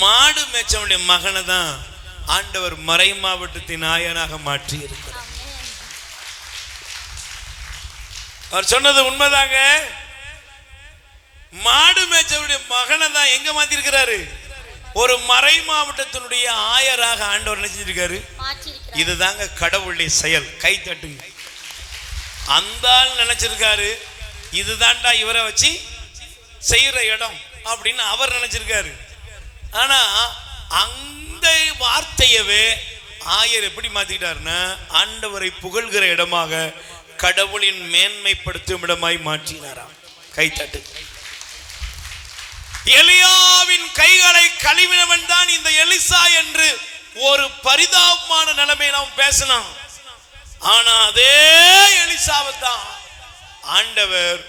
மாடு மேய்ச்சவனுடைய மகனை தான் ஆண்டவர் மறை மாவட்டத்தின் ஆயனாக மாற்றி இருக்கிறார். அவர் சொன்னது உண்மைதாங்க. மாடு மேய்ச்சவனுடைய மகனை தான் எங்க மாத்தி இருக்கிறாரு? ஒரு மறை மாவட்டத்தினுடைய ஆயராக ஆண்டவர் நினைச்சிருக்காரு. இதுதாங்க கடவுளுடைய செயல். கை தட்டுங்க. அந்த ஆள் நினைச்சிருக்காரு இதுதான்டா இவரை வச்சு செய்யற இடம் அப்படின்னு அவர் நினைச்சிருக்காரு. ஆனா அந்த வார்த்தையவே ஆயர் எப்படி மாத்திட்டாருன்னா, ஆண்டவரை புகழ்கிற இடமாக, கடவுளின் மேன்மைப்படுத்தும் இடமாய் மாற்றினாராம். கை தட்டு. எலியாவின் கைகளை கழுவினவன் தான் இந்த எலிசா என்று ஒரு பரிதாபமான நிலைமை நாம் பேசலாம். ஆனா அதே எலிசாவை தான் ஆண்டவர்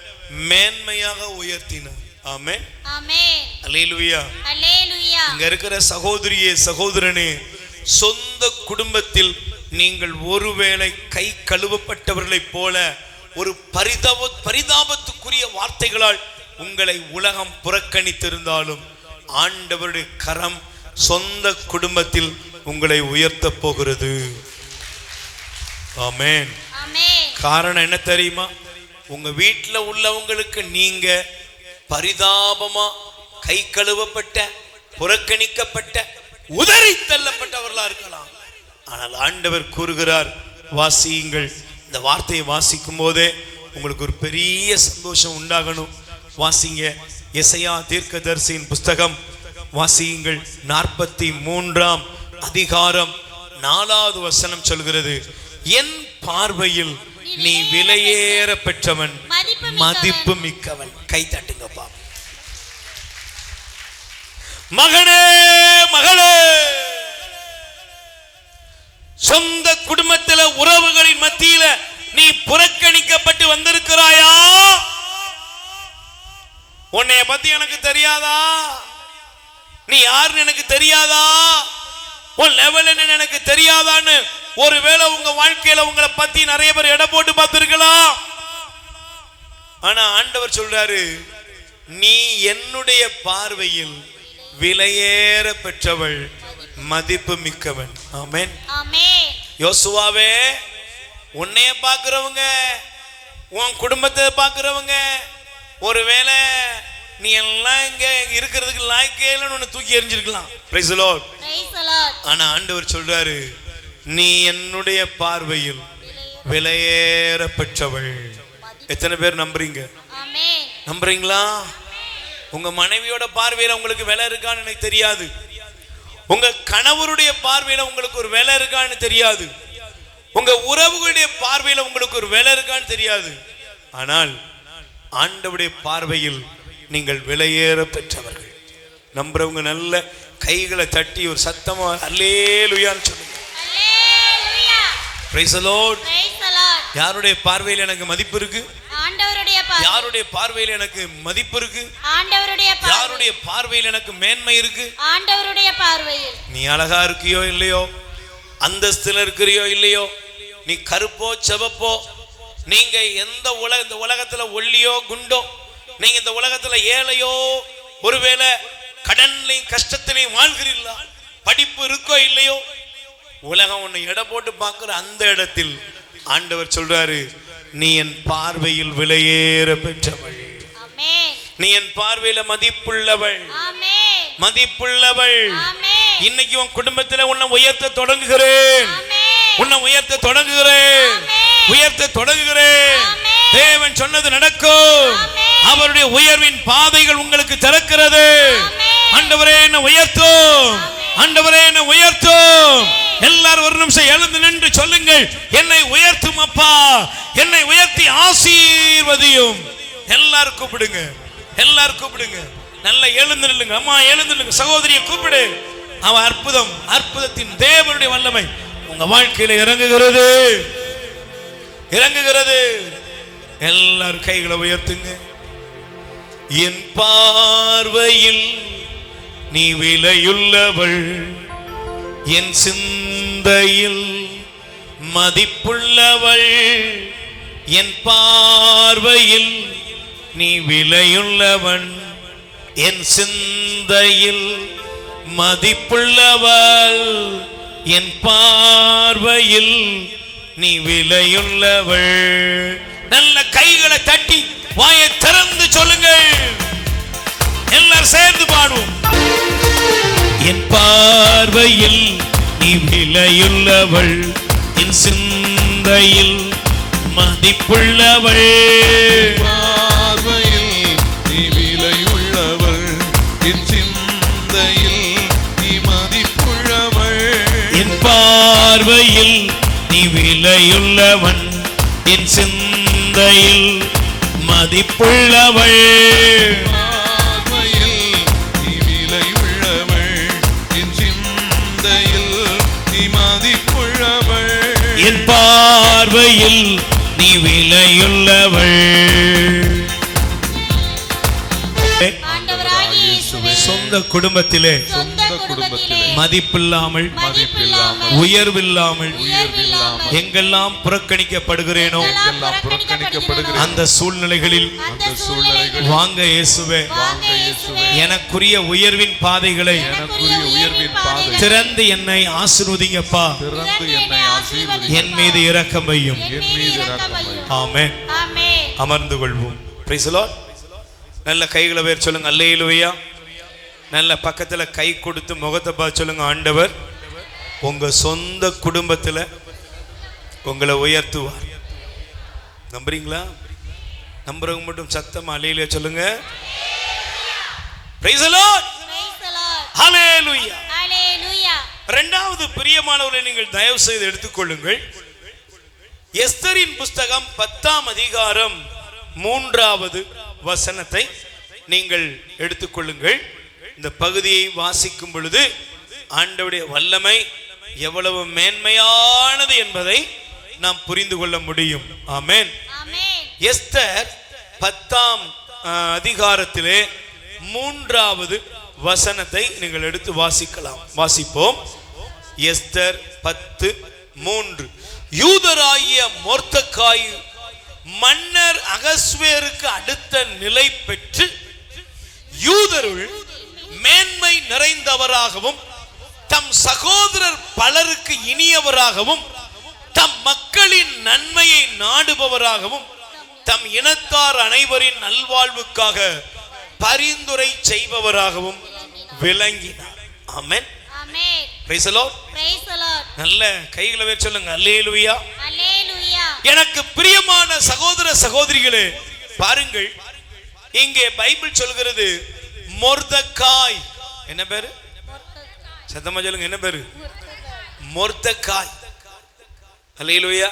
மேன்மையாக உயர்த்தினார். ஆமென். ஆமென். அல்லேலூயா. அல்லேலூயா. இங்க இருக்கிற சகோதரியே, சகோதரனே, சொந்த குடும்பத்தில் நீங்கள் ஒருவேளை கை கழுவப்பட்டவர்களைப் போல ஒரு பரிதாபத்துக்குரிய வார்த்தைகளால் உங்களை உலகம் புறக்கணித்திருந்தாலும் ஆண்டவருடைய கரம் சொந்த குடும்பத்தில் உங்களை உயர்த்த போகிறது. ஆமென். ஆமென். காரணம் என்ன தெரியுமா? உங்க வீட்டில் உள்ளவங்களுக்கு நீங்க பரிதாபமா, கை கழுவப்பட்ட, புறக்கணிக்கப்பட்ட, உதறி தள்ளப்பட்டவர்களா இருக்கலாம். ஆனால் ஆண்டவர் கூறுகிறார், வாசியுங்கள். இந்த வார்த்தையை வாசிக்கும் போதே உங்களுக்கு ஒரு பெரிய சந்தோஷம் உண்டாகணும். வாசிங்க. எசையா தீர்க்கதரிசியின் புஸ்தகம் வாசியுங்கள். 43ஆம் அதிகாரம் 4வது வசனம் சொல்கிறது, என் பார்வையில் நீ விலையேற பெற்றவன், மதிப்பு மிக்கவன். கை தட்டுங்கப்பா. மகனே மகளே, சொந்த குடும்பத்தில் உறவுகளின் மத்தியில நீ புறக்கணிக்கப்பட்டு வந்திருக்கிறாயா? உன்னைய பத்தி எனக்கு தெரியாதா? நீ யாருன்னு எனக்கு தெரியாதா? உன் லெவல் என்ன எனக்கு தெரியாதான்னு ஒருவேளை உங்க வாழ்க்கையில உங்களை பத்தி நிறைய பேர் எடை போட்டு பார்த்திருக்கலாம். ஆனா ஆண்டவர் சொல்றாரு, நீ என்னுடைய பார்வையில் விலையேற பெற்றவள், மதிப்பு மிக்கவன். ஆமென். யோசுவாவே, உன்னைய பார்க்கிறவங்க, உன் குடும்பத்தை பார்க்கிறவங்க ஒருவேளை நீ எல்லாம் இங்க இருக்கிறதுக்கு லாய்க்கேன்னு ஒன்னு தூக்கி எறிஞ்சிருக்கலாம். Price the Lord. ஆனா ஆண்டவர் சொல்றாரு, நீ என்னுடைய பார்வையில் விலையேற பெற்றவள். எத்தனை பேர் நம்புறீங்க? நம்புறீங்களா? உங்க மனைவியோட பார்வையில உங்களுக்கு விலை இருக்கான்னு எனக்கு தெரியாது. உங்க கணவருடைய பார்வையில உங்களுக்கு ஒரு விலை இருக்கான்னு தெரியாது. உங்க உறவுகளுடைய பார்வையில உங்களுக்கு ஒரு விலை இருக்கான்னு தெரியாது. ஆனால் ஆண்டவருடைய பார்வையில் நீங்கள் விலையேற பெற்றவர்கள். நம்புறவங்க நல்ல கைகளை தட்டி ஒரு சத்தமா அல்லேலூயான்னு சொல்லுங்க. Praise the Lord. யாருடைய பார்வையில் எனக்கு மதிப்பு இருக்கு? ஆண்டவருடைய பார்வையில். யாருடைய பார்வையில் எனக்கு மதிப்பு இருக்கு? ஆண்டவருடைய பார்வையில். யாருடைய பார்வையில் எனக்கு மேன்மை இருக்கு? ஆண்டவருடைய பார்வையில். நீ அழகா இருக்கியோ இல்லையோ, அந்தஸ்துல இருக்கிறியோ இல்லையோ, நீ கருப்போ செவப்போ, நீங்க எந்த இந்த உலகத்துல ஒல்லியோ குண்டோ, நீங்க இந்த உலகத்துல ஏழையோ, ஒருவேளை கடன்லையும் கஷ்டத்திலையும் வாழ்கிறீர்களா, படிப்பு இருக்கோ இல்லையோ, உலகம் உன்னை எடை போட்டு பார்க்கிற அந்த இடத்தில் ஆண்டவர் சொல்றாரு, நீ என் பார்வையில் விலையேற பெற்றவள். நீ என் பார்வையில மதிப்புள்ளவள், மதிப்புள்ளவள். இன்னைக்கு உன் குடும்பத்துல உன்னை உயர்த்த தொடங்குகிறேன், உன்னை உயர்த்த தொடங்குகிறேன், உயர்த்த தொடங்குகிறேன். தேவன் சொன்னது நடக்கும். அவருடைய உயர்வின் பாதைகள் உங்களுக்கு திறக்கிறது. ஆண்டவரே என்னை உயர்த்தும், ஆண்டவரே என்னை உயர்த்தும். எல்லாரும் ஒரு நிமிஷம் எழுந்து நின்று சொல்லுங்கள், என்னை உயர்த்தும் அப்பா, என்னை உயர்த்தி ஆசீர்வதியும். எல்லாரும் கூப்பிடுங்க, எல்லாரும் கூப்பிடுங்க. நல்ல எழுந்து நில்லுங்க. அம்மா எழுந்து நில்லுங்க. சகோதரியை கூப்பிடு. அவ அற்புதம், அற்புதத்தின் தேவனுடைய வல்லமை உங்க வாழ்க்கையில இறங்குகிறது, இறங்குகிறது. எல்லாரும் கைகளை உயர்த்துங்க. என் பார்வையில் நீ விலையுள்ளவள், என் சிந்தையில் மதிப்புள்ளவள். என் பார்வையில் நீ விலையுள்ளவன், என் சிந்தையில் மதிப்புள்ளவள். என் பார்வையில் நீ விலையுள்ளவள். நல்ல கைகளை தட்டி வாயை திறந்து சொல்லுங்கள். எல்லாரும் சேர்ந்து பாடுவோம். என் பார்வையில் நீ விலையுள்ளவள், என் சிந்தையில் மதிப்புள்ளவள். பார்வையில் நீ விலையுள்ளவள், என் சிந்தையில் நீ மதிப்புள்ளவள். என் பார்வையில் நீ விலையுள்ளவன், என் சிந்தையில் மதிப்புள்ளவள். பார்வையில் நீ விலையுள்ளவள், என் சிந்தையில் நீ மதிப்புள்ளவள். என் பார்வையில் நீ விலையுள்ளவள். சொந்த குடும்பத்திலே மதிப்பில்லாமல் உயர்வில்லாமல் எங்கெல்லாம் புறக்கணிக்கப்படுகிறேனோ அந்த சூழ்நிலைகளில் வாங்க இயேசுவே, எனக்குரிய உயர்வின் பாதைகளை திறந்து என்னை ஆசீர்வதிங்கப்பா, என் மீது இரக்கம் வையும். ஆமென். அமர்ந்து கொள்வோம். Price the Lord. நல்ல கைகளை வேறு சொல்லுங்க. அல்லேலூயா. நல்ல பக்கத்துல கை கொடுத்து முகத்தை பார்த்து சொல்லுங்க, ஆண்டவர் உங்க சொந்த குடும்பத்துல உங்களை உயர்த்துவார். நம்புறீங்களா? நம்புறவங்க மட்டும் சத்தமா அல்லேலூயா சொல்லுங்க. Praise the Lord. ஹalleluya. ஹalleluya. இரண்டாவது பிரியமானவர்களை நீங்கள் தயவு செய்து எடுத்துக்கொள்ளுங்கள். எஸ்தரின் புஸ்தகம் 10ஆம் அதிகாரம் 3வது வசனத்தை நீங்கள் எடுத்துக்கொள்ளுங்கள். இந்த பகுதியை வாசிக்கும் பொழுது ஆண்டவருடைய வல்லமை எவ்வளவு மேன்மையானது என்பதை நாம் புரிந்து கொள்ள முடியும். ஆமென். எஸ்தர் 10ஆம் அதிகாரத்திலே 3வது வசனத்தை நீங்கள் எடுத்து வாசிக்கலாம். வாசிப்போம். எஸ்தர் 10:3. யூதராகிய மொர்தெகாய் மன்னர் அகஸ்வேருக்கு அடுத்த நிலை பெற்று யூதருள் மேன்மை நிறைந்தவராகவும் தம் சகோதரர் பலருக்கு இனியவராகவும் தம் மக்களின் நன்மையை நாடுபவராகவும் தம் இனத்தார் அனைவரின் நல்வாழ்வுக்காக பரிந்துரை செய்பவராகவும் விளங்கினார். ஆமென். Praise the Lord. நல்ல கைகளை வச்சு சொல்லுங்க அல்லேலூயா. எனக்கு பிரியமான சகோதர சகோதரிகளே, பாருங்கள், இங்கே பைபிள் சொல்கிறது மொர்தெகாய். என்ன பேரு? சத்தமா சொல்லுங்க, என்ன பேரு? மொர்தெகாய். அல்லேலூயா.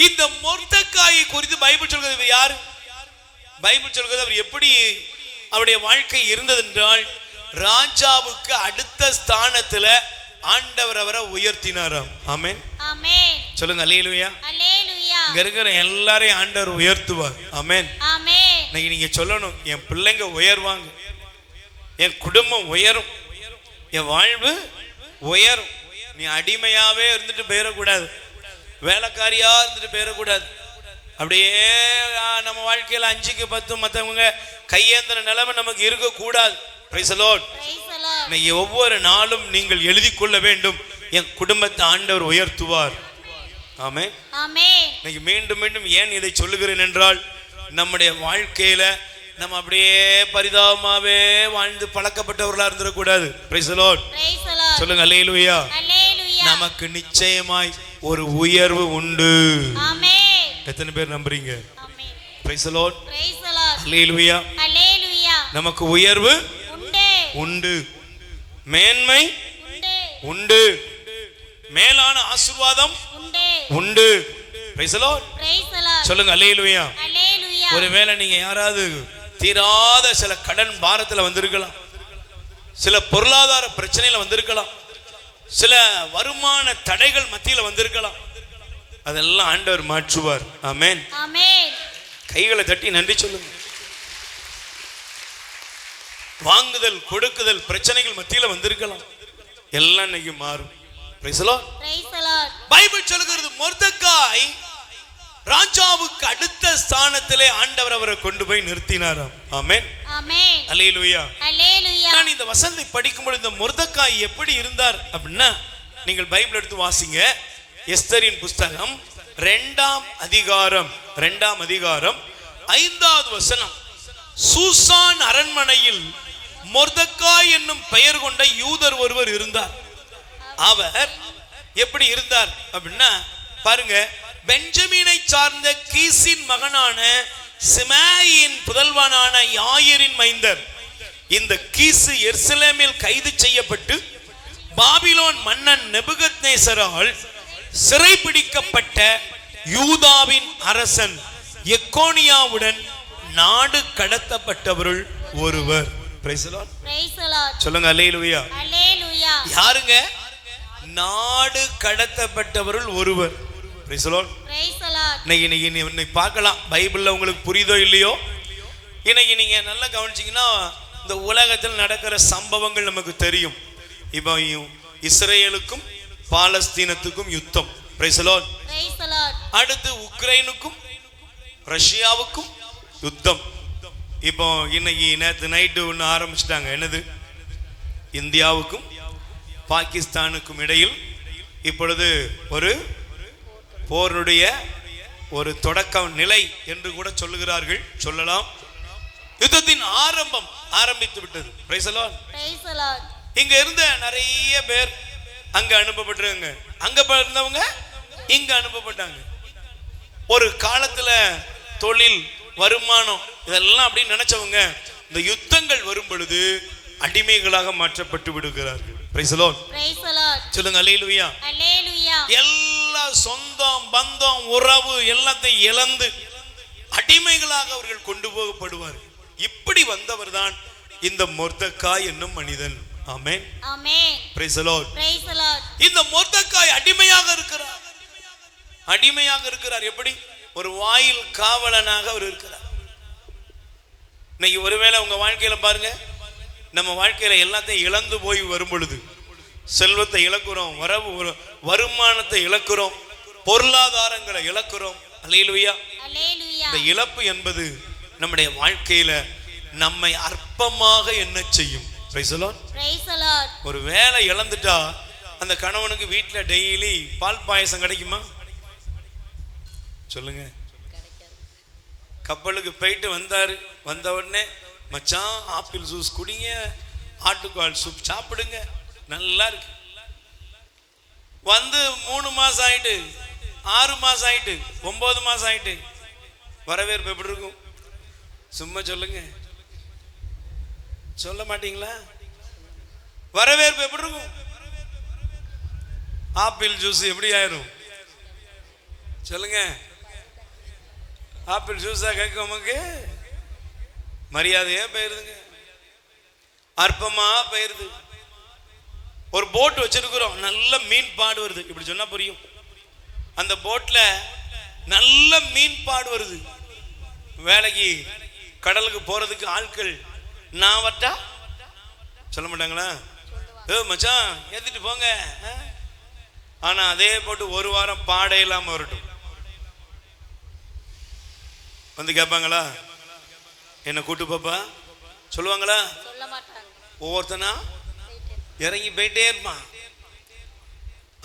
இந்த மொர்தெகாயை குறித்து பைபிள் சொல்கிறது யாரு? பைபிள் சொல்கிறது அவர் எப்படி அவருடைய வாழ்க்கை இருந்தது என்றால், ராஜாவுக்கு அடுத்த ஸ்தானத்துல ஆண்டவர் அவரை உயர்த்தினாராம். ஆமென். சொல்லுங்க அல்லேலூயா. இங்க இருக்கிற எல்லாரையும் ஆண்டவர் உயர்த்துவார். ஆமென். இன்னைக்கு நீங்க சொல்லணும், என் பிள்ளைங்க உயர்வாங்க, என் குடும்பம் உயரும், என் வாழ்வு உயரும். நீ அடிமையாவே இருந்துட்டு போயிடக்கூடாது, வேலைக்காரியா இருந்துட்டு போயிடக்கூடாது. அப்படியே நம்ம வாழ்க்கையில 5க்கு 10 மற்றவங்க கையேந்திர நிலைமை நமக்கு இருக்கக்கூடாது. Price the Lord. இன்னைக்கு ஒவ்வொரு நாளும் நீங்கள் எழுதி கொள்ள வேண்டும், என் குடும்பத்தை ஆண்டவர் உயர்த்துவார். ஆமென். இன்னைக்கு மீண்டும் மீண்டும் ஏன் இதை சொல்லுகிறேன் என்றால், நம்முடைய வாழ்க்கையில நம்ம அப்படியே பரிதாபமாவே வாழ்ந்து பழக்கப்பட்டவர்களா இருந்துடக்கூடாது. Praise the Lord. சொல்லுங்க அல்லேலூயா. நமக்கு நிச்சயமாய் ஒரு உயர்வு உண்டு. எத்தனை பேர் நம்புறீங்க? Praise the Lord. அல்லேலூயா. நமக்கு உயர்வு உண்டு, மேன்மை உண்டு, மேலான ஆசீர்வாதம் உண்டு. Praise the Lord. சொல்லுங்க அல்லேலூயா. ஒருவேளை நீங்க யாராவது தீராத சில கடன் பாரத்துல வந்திருக்கலாம், சில பொருளாதார பிரச்சனையில வந்திருக்கலாம், சில வருமான தடைகள் மத்தியில வந்திருக்கலாம். அதெல்லாம் ஆண்டவர் மாற்றுவார். ஆமென். கைகளை தட்டி நன்றி சொல்லுங்க. வாங்குதல் கொடுக்குதல் பிரச்சனைகள் மத்தியில வந்திருக்கலாம், எல்லாம் இன்னைக்கு மாறும். Price the Lord. பைபிள் சொல்கிறது மொர்தெகாய் ராஜாவுக்கு அடுத்த ஸ்தானத்திலே ஆண்டவர் அவரை கொண்டு போய் நிறுத்தினாராம். ஆமென். அல்லேலூயா. நான் இந்த வசனத்தை படிக்கும்போது இந்த மொர்தெகாய் எப்படி இருந்தார் அப்படின்னா, நீங்கள் பைபிள் எடுத்து வாசிங்க. எஸ்தரின் புஸ்தகம் 2ஆம் அதிகாரம் 5வது வசனம். சூசான் அரண்மனையில் மொர்தெகாய் என்னும் பெயர் கொண்ட யூதர் ஒருவர் இருந்தார். அவர் எப்படி இருந்தார் அப்படின்னா, பாருங்க, பெஞ்சமினை சார்ந்த கீசின் மகனான சிமேயின் புதல்வனான யாயிரின் மைந்தர். இந்த கீசு எருசலேமில் கைது செய்யப்பட்டு பாபிலோன் மன்னன் நெபுகத்நேசரால் சிறைபிடிக்கப்பட்ட யூதாவின் அரசன் எக்கோனியாவுடன் நாடு கடத்தப்பட்டவருள் ஒருவர். Price the Lord. சொல்லுங்க அல்லேலூயா. யாருங்க? நாடு கடத்தப்பட்டவருள் ஒருவர். Price the Lord. இன்னைக்கு பார்க்கலாம், பைபிள்ல உங்களுக்கு புரியுதோ இல்லையோ, இன்னைக்கு நீங்க நல்லா கவனிச்சீங்கன்னா இந்த உலகத்தில் நடக்கிற சம்பவங்கள் நமக்கு தெரியும். இப்போ இஸ்ரேலுக்கும் பாலஸ்தீனத்துக்கும் யுத்தம். Price the Lord. அடுத்து உக்ரைனுக்கும் ரஷ்யாவுக்கும் யுத்தம். இப்போ இன்னைக்கு நேற்று நைட்டு ஒன்று ஆரம்பிச்சிட்டாங்க. என்னது? இந்தியாவுக்கும் பாகிஸ்தானுக்கும் இடையில் இப்பொழுது ஒரு போருடைய ஒரு தொடக்க நிலை என்று கூட சொல்லுகிறார்கள், சொல்லலாம். யுத்தத்தின் ஆரம்பித்து விட்டது. Price the Lord. இங்க இருந்த நிறைய பேர் அங்க அனுப்பப்பட்டிருக்காங்க, அங்க இருந்தவங்க இங்க அனுப்பப்பட்டாங்க. ஒரு காலத்துல தொழில் வருமானம் இதெல்லாம் அப்படின்னு நினைச்சவங்க இந்த யுத்தங்கள் வரும் பொழுது அடிமைகளாக மாற்றப்பட்டு விடுகிறார்கள். Price the Lord. சொல்லுங்க அல்லேலூயா. எல்லா சொந்தம் பந்தம் உறவு எல்லாத்தையும் இழந்து அடிமைகளாக அவர்கள் கொண்டு போகப்படுவார்கள். இப்படி வந்தவர் தான் இந்த மொர்தெக்காய் என்னும் மனிதன். ஆமென். ஆமென். Praise the Lord. Praise the Lord. இந்த மொர்தெக்காய் அடிமையாக இருக்கிறார். அடிமையாக இருக்கிறார். எப்படி? ஒரு வாயில் காவலனாக அவர் இருக்கிறார். இன்னைக்கு ஒருவேளை உங்க வாழ்க்கையில பாருங்க, நம்ம வாழ்க்கையில எல்லாத்தையும் இழந்து போய் வரும் பொழுது, செல்வத்தை இழக்கிறோம், வருமானத்தை இழக்கிறோம், பொருளாதாரங்களை இழக்கிறோம். அல்லேலூயா. அல்லேலூயா. இந்த இழப்பு என்பது நம்முடைய வாழ்க்கையில நம்மை அற்பமாக என்ன செய்யும்? Price the Lord. Praise the Lord. ஒரு வேலை இழந்துட்டா அந்த கணவனுக்கு வீட்டுல டெய்லி பால் பாயசம் கிடைக்குமா? சொல்லுங்க. கப்பலுக்கு போயிட்டு வந்தாரு, வந்த உடனே மச்சான் ஆப்பிள் ஜூஸ் குடிங்க, ஆட்டுக்கால் சூப் சாப்பிடுங்க, நல்லா இருக்கு. வந்து 3 மாசம் ஆயிட்டு, 6 மாசம் ஆயிட்டு, 9 மாசம் ஆயிட்டு, வரவேற்பு எப்படி இருக்கும்? சும்மா சொல்லுங்க, சொல்ல மாட்டீங்களா? வரவேற்பு எப்படி இருக்கும்? ஆப்பிள் ஜூஸ் எப்படி ஆயிரும்? சொல்லுங்க. ஆப்பிள் ஜூஸா கேட்கவங்க மரியாதையே போயிருதுங்க, அற்பமா போயிருது. ஒரு போட் வச்சிருக்கிறோம், நல்ல மீன் பாடு வருது. இப்படி சொன்னா புரியும். அந்த போட்ல நல்ல மீன் பாடு வருது. வேலைக்கு கடலுக்கு போறதுக்கு ஆட்கள் நான் வட்டா சொல்ல மாட்டாங்களா? மச்சான் ஏத்திட்டு போங்க. ஆனா அதே போட்டு ஒரு வாரம் பாடை இல்லாம வரட்டும், வந்து கேட்பாங்களா? என்ன கூட்டு பாப்பா சொல்லுவாங்களா? சொல்ல மாட்டாங்க. ஒவ்வொருத்தனா இறங்கி போயிட்டே இருப்பான்.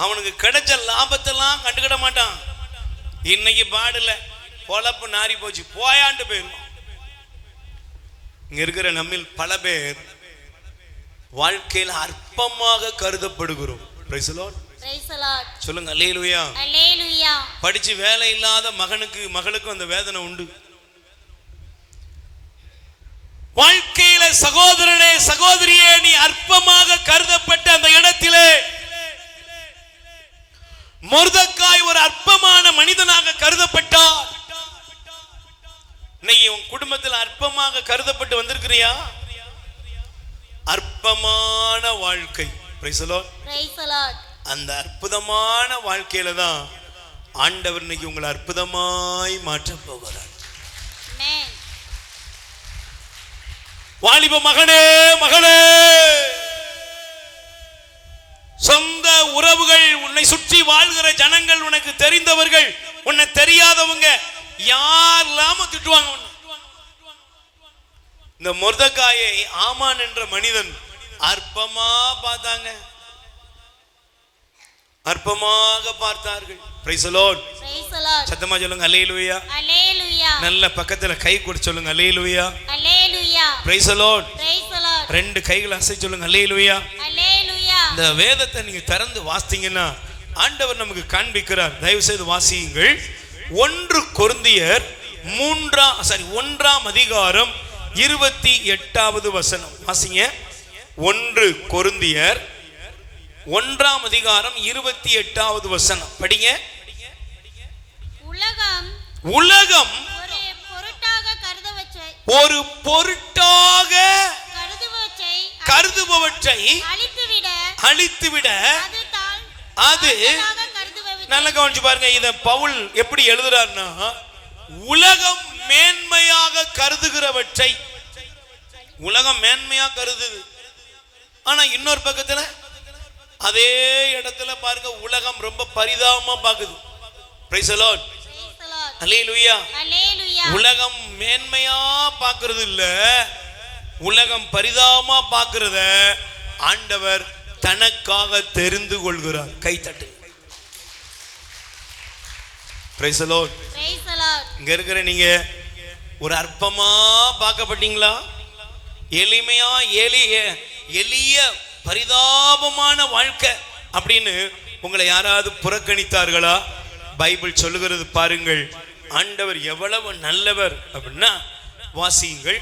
அவனுக்கு கிடைச்ச லாபத்தெல்லாம் கண்டுக்கிட மாட்டான். இன்னைக்கு பாடல பொழப்பு நாரி போச்சு, போயாண்டு போயிருவான். இங்க இருக்கிற நம்மில் பல பேர் வாழ்க்கையில் அற்பமாக கருதப்படுகிறோம். Praise the Lord. Praise the Lord. சொல்லுங்க அல்லேலூயா. அல்லேலூயா. படிச்சு வேலை இல்லாத மகளுக்கு அந்த வேதனை உண்டு. வாழ்க்கையில சகோதரனே சகோதரியே, நீ அற்பமாக கருதப்பட்ட அந்த இடத்திலே மொர்தெக்காய் ஒரு அற்பமான மனிதனாக கருதப்பட்டார். நீ உன் குடும்பத்தில் அற்பமாக கருதப்பட்டு வந்திருக்கிறியா? அற்பமான வாழ்க்கை. Price the Lord. Praise the Lord. அந்த அற்புதமான வாழ்க்கையில தான் ஆண்டவர் இன்னைக்கு உங்களை அற்புதமாய் மாற்ற போகிறார். ஆமென். வாலிப மகனே மகளே, சொந்த உறவுகள், உன்னை சுற்றி வாழ்கிற ஜனங்கள், உனக்கு தெரிந்தவர்கள், உன்னை தெரியாதவங்க யாரெல்லாம திட்டுவாங்க. இந்த மொர்தெக்காயை ஆமான் என்ற மனிதன் அற்பமா பார்த்தாங்க, அற்பமாக பார்த்தார்கள். Praise the Lord. Praise the Lord. சத்தமா சொல்லுங்க அல்லேலூயா. அல்லேலூயா. நல்ல பக்கத்துல கை கொடுத்து சொல்லுங்க அல்லேலூயா. அல்லேலூயா. Praise the Lord. Praise the Lord. 2 கைகளை அசைச்சு சொல்லுங்க அல்லேலூயா. அல்லேலூயா. இந்த வேதத்தை நீங்க திறந்து வாசித்தீங்கன்னா ஆண்டவர் நமக்கு காண்பிக்கிறார். தயவு செய்து வாசியுங்கள். 1 கொரிந்தியர் 1ஆம் அதிகாரம் 28வது வசனம் வாசிங்க. 1 கொரிந்தியர் 1ஆம் அதிகாரம் 28வது வசனம் படிங்க. உலகம் ஒரு பொருட்டாக கருதுபவற்றை அழித்துவிட அது நல்ல கவனிச்சு பாருங்க. இத பவுல் எப்படி எழுதுறாருன்னா, உலகம் மேன்மையாக கருதுகிறவற்றை, உலகம் மேன்மையா கருதுது. ஆனா இன்னொரு பக்கத்துல அதே இடத்துல பாருங்க, உலகம் ரொம்ப பரிதாபமா பாக்குது. Praise the Lord. அல்லேலூயா. உலகம் மேன்மையா பாக்குறது இல்ல, உலகம் பரிதாபமா பாக்குறத ஆண்டவர் தனக்காக தெரிந்து கொள்கிறார். கை தட்டு. Price the Lord. இங்க இருக்கிற நீங்க ஒரு அற்பமா பார்க்கப்பட்டீங்களா? எளிமையா எளிய பரிதாபமான வாழ்க்கை அப்படின்னு உங்களை யாராவது புறக்கணித்தார்களா? பைபிள் சொல்லுகிறது பாருங்கள், ஆண்டவர் எவ்வளவு நல்லவர் அப்படின்னா வாசியுங்கள்.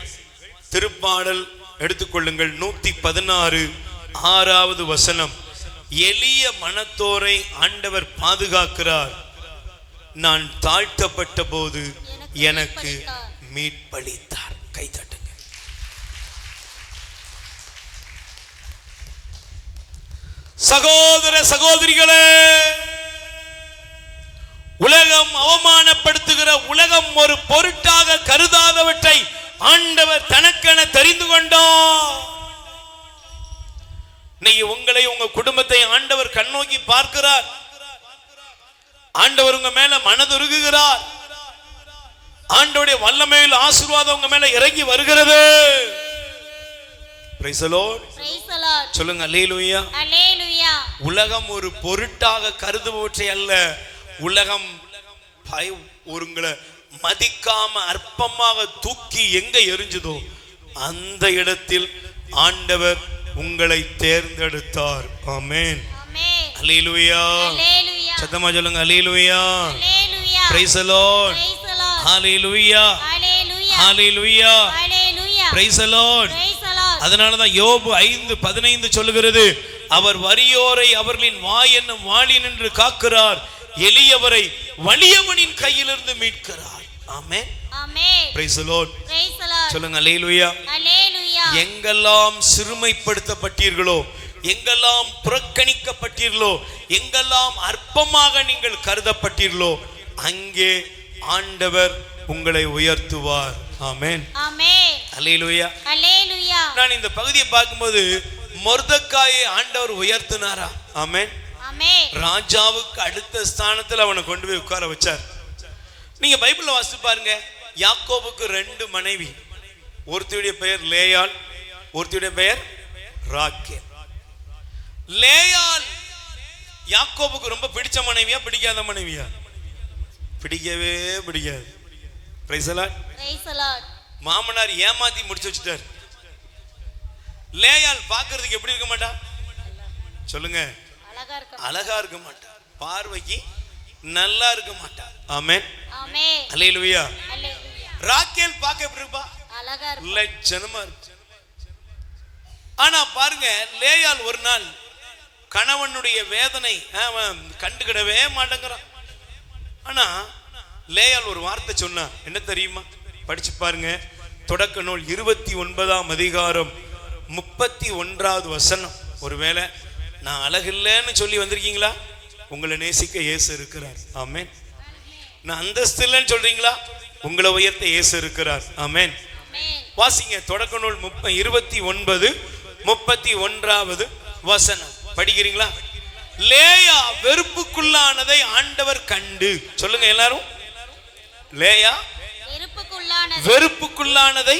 திருப்பாடல் எடுத்துக்கொள்ளுங்கள். 116 6வது வசனம். எளிய மனத்தோரை ஆண்டவர் பாதுகாக்கிறார், நான் தாழ்த்தப்பட்ட போது எனக்கு மீட்பளித்தார். கை தட்டுங்க. சகோதர சகோதரிகளே, உலகம் அவமானப்படுத்துகிற, உலகம் ஒரு பொருட்டாக கருதாதவற்றை ஆண்டவர் தனக்கென தெரிந்து கொண்டார். நீ உங்களை, உங்க குடும்பத்தை ஆண்டவர் கண்ணோக்கி பார்க்கிறார். ஆண்டவர் உங்க மேல மனதுருகுகிறார். ஆண்டவருடைய வல்லமையில் ஆசீர்வாதம் உங்க மேல இறங்கி வருகிறது. Price the Lord. சொல்லுங்க அல்லேலூயா. அல்லேலூயா. உலகம் ஒரு பொருட்டாக கருதுபவற்றை அல்ல, உலகம் ஒருங்களை மதிக்காம அற்பமாக தூக்கி எங்க எரிஞ்சதோ அந்த இடத்தில் ஆண்டவர் உங்களை தேர்ந்தெடுத்தார். ஆமென். ஆமென். அல்லேலூயா. அல்லேலூயா. சத்தமா சொல்லுங்க அல்லேலூயா. அல்லேலூயா. Praise the Lord. Praise the Lord. ஹalleluya. ஹalleluya. ஹalleluya. ஹalleluya. Praise the Lord. Praise the Lord. அதனால தான் யோபு 5:15 சொல்லுகிறது, அவர் வறியோரை அவர்களின் வாய் என்னும் வாளினின்று காக்கிறார், எளியவரை வலியவனின் கையிலிருந்து மீட்கிறார். ஆமென். ஆமென். Praise the Lord. Praise the Lord. சொல்லுங்க அல்லேலூயா. அல்லேலூயா. எங்கெல்லாம் சிறுமைப்படுத்தப்பட்டீர்களோ, எங்கெல்லாம் புறக்கணிக்கப்பட்டீர்களோ, எங்கெல்லாம் அற்பமாக நீங்கள் கருதப்பட்டீர்களோ, அங்கே ஆண்டவர் உங்களை உயர்த்துவார். ஆமென். ஆமென். அல்லேலூயா. அல்லேலூயா. நான் இந்த பகுதியை பார்க்கும்போது மொர்தெக்காயை ஆண்டவர் உயர்த்தினாரா? ஆமென். ஆமென். ராஜாவுக்கு அடுத்த ஸ்தானத்தில் அவனை கொண்டு போய் உட்கார வச்சார். நீங்க பைபிள்ல வாசித்து பாருங்க, யாக்கோபுக்கு 2 மனைவி. ஒருத்தியுடைய பெயர் லேயாள், ஒருத்தியுடைய பெயர் ராக்கேல். லேயாள் யாக்கோபுக்கு ரொம்ப பிடிச்ச மனைவியா பிடிக்காத மனைவியா? பிடிக்கவே பிடிக்காது. Price the Lord. Praise the Lord. மாமனார் ஏமாத்தி முடிச்சு வச்சுட்டார். லேயாள் பார்க்கிறதுக்கு எப்படி இருக்க மாட்டா? சொல்லுங்க. அழகா இருக்க மாட்டா, பார்வைக்கு நல்லா இருக்க மாட்டா. ஆமென். ஆமென். அல்லேலூயா. அல்லேலூயா. ராக்கேல் பார்க்க எப்படி இருப்பா? அழகா இருப்பா. லட்சணமா இருக்கு. ஆனா பாருங்க, லேயாள் ஒரு நாள் கணவனுடைய வேதனை கண்டுக்கிடவே மாட்டேங்கிறான். ஆனா லேயாள் ஒரு வார்த்தை சொன்னா, என்ன தெரியுமா? படிச்சு பாருங்க, தொடக்க நூல் 29ஆம் அதிகாரம் 31வது வசனம். ஒருவேளை நான் அழகில்லைன்னு சொல்லி வந்திருக்கீங்களா? உங்களை நேசிக்க இயேசு இருக்கிறார். ஆமென். நான் அந்தஸ்து இல்லைன்னு சொல்றீங்களா? உங்களை உயர்த்த இயேசு இருக்கிறார். ஆமென். வாசிங்க, தொடக்க நூல் 29:31வது வசனம் படிக்கிறீங்களா? லேயா வெறுப்புக்குள்ளானதை ஆண்டவர் கண்டு. சொல்லுங்க எல்லாரும். லேயா வெறுப்புக்குள்ளானதை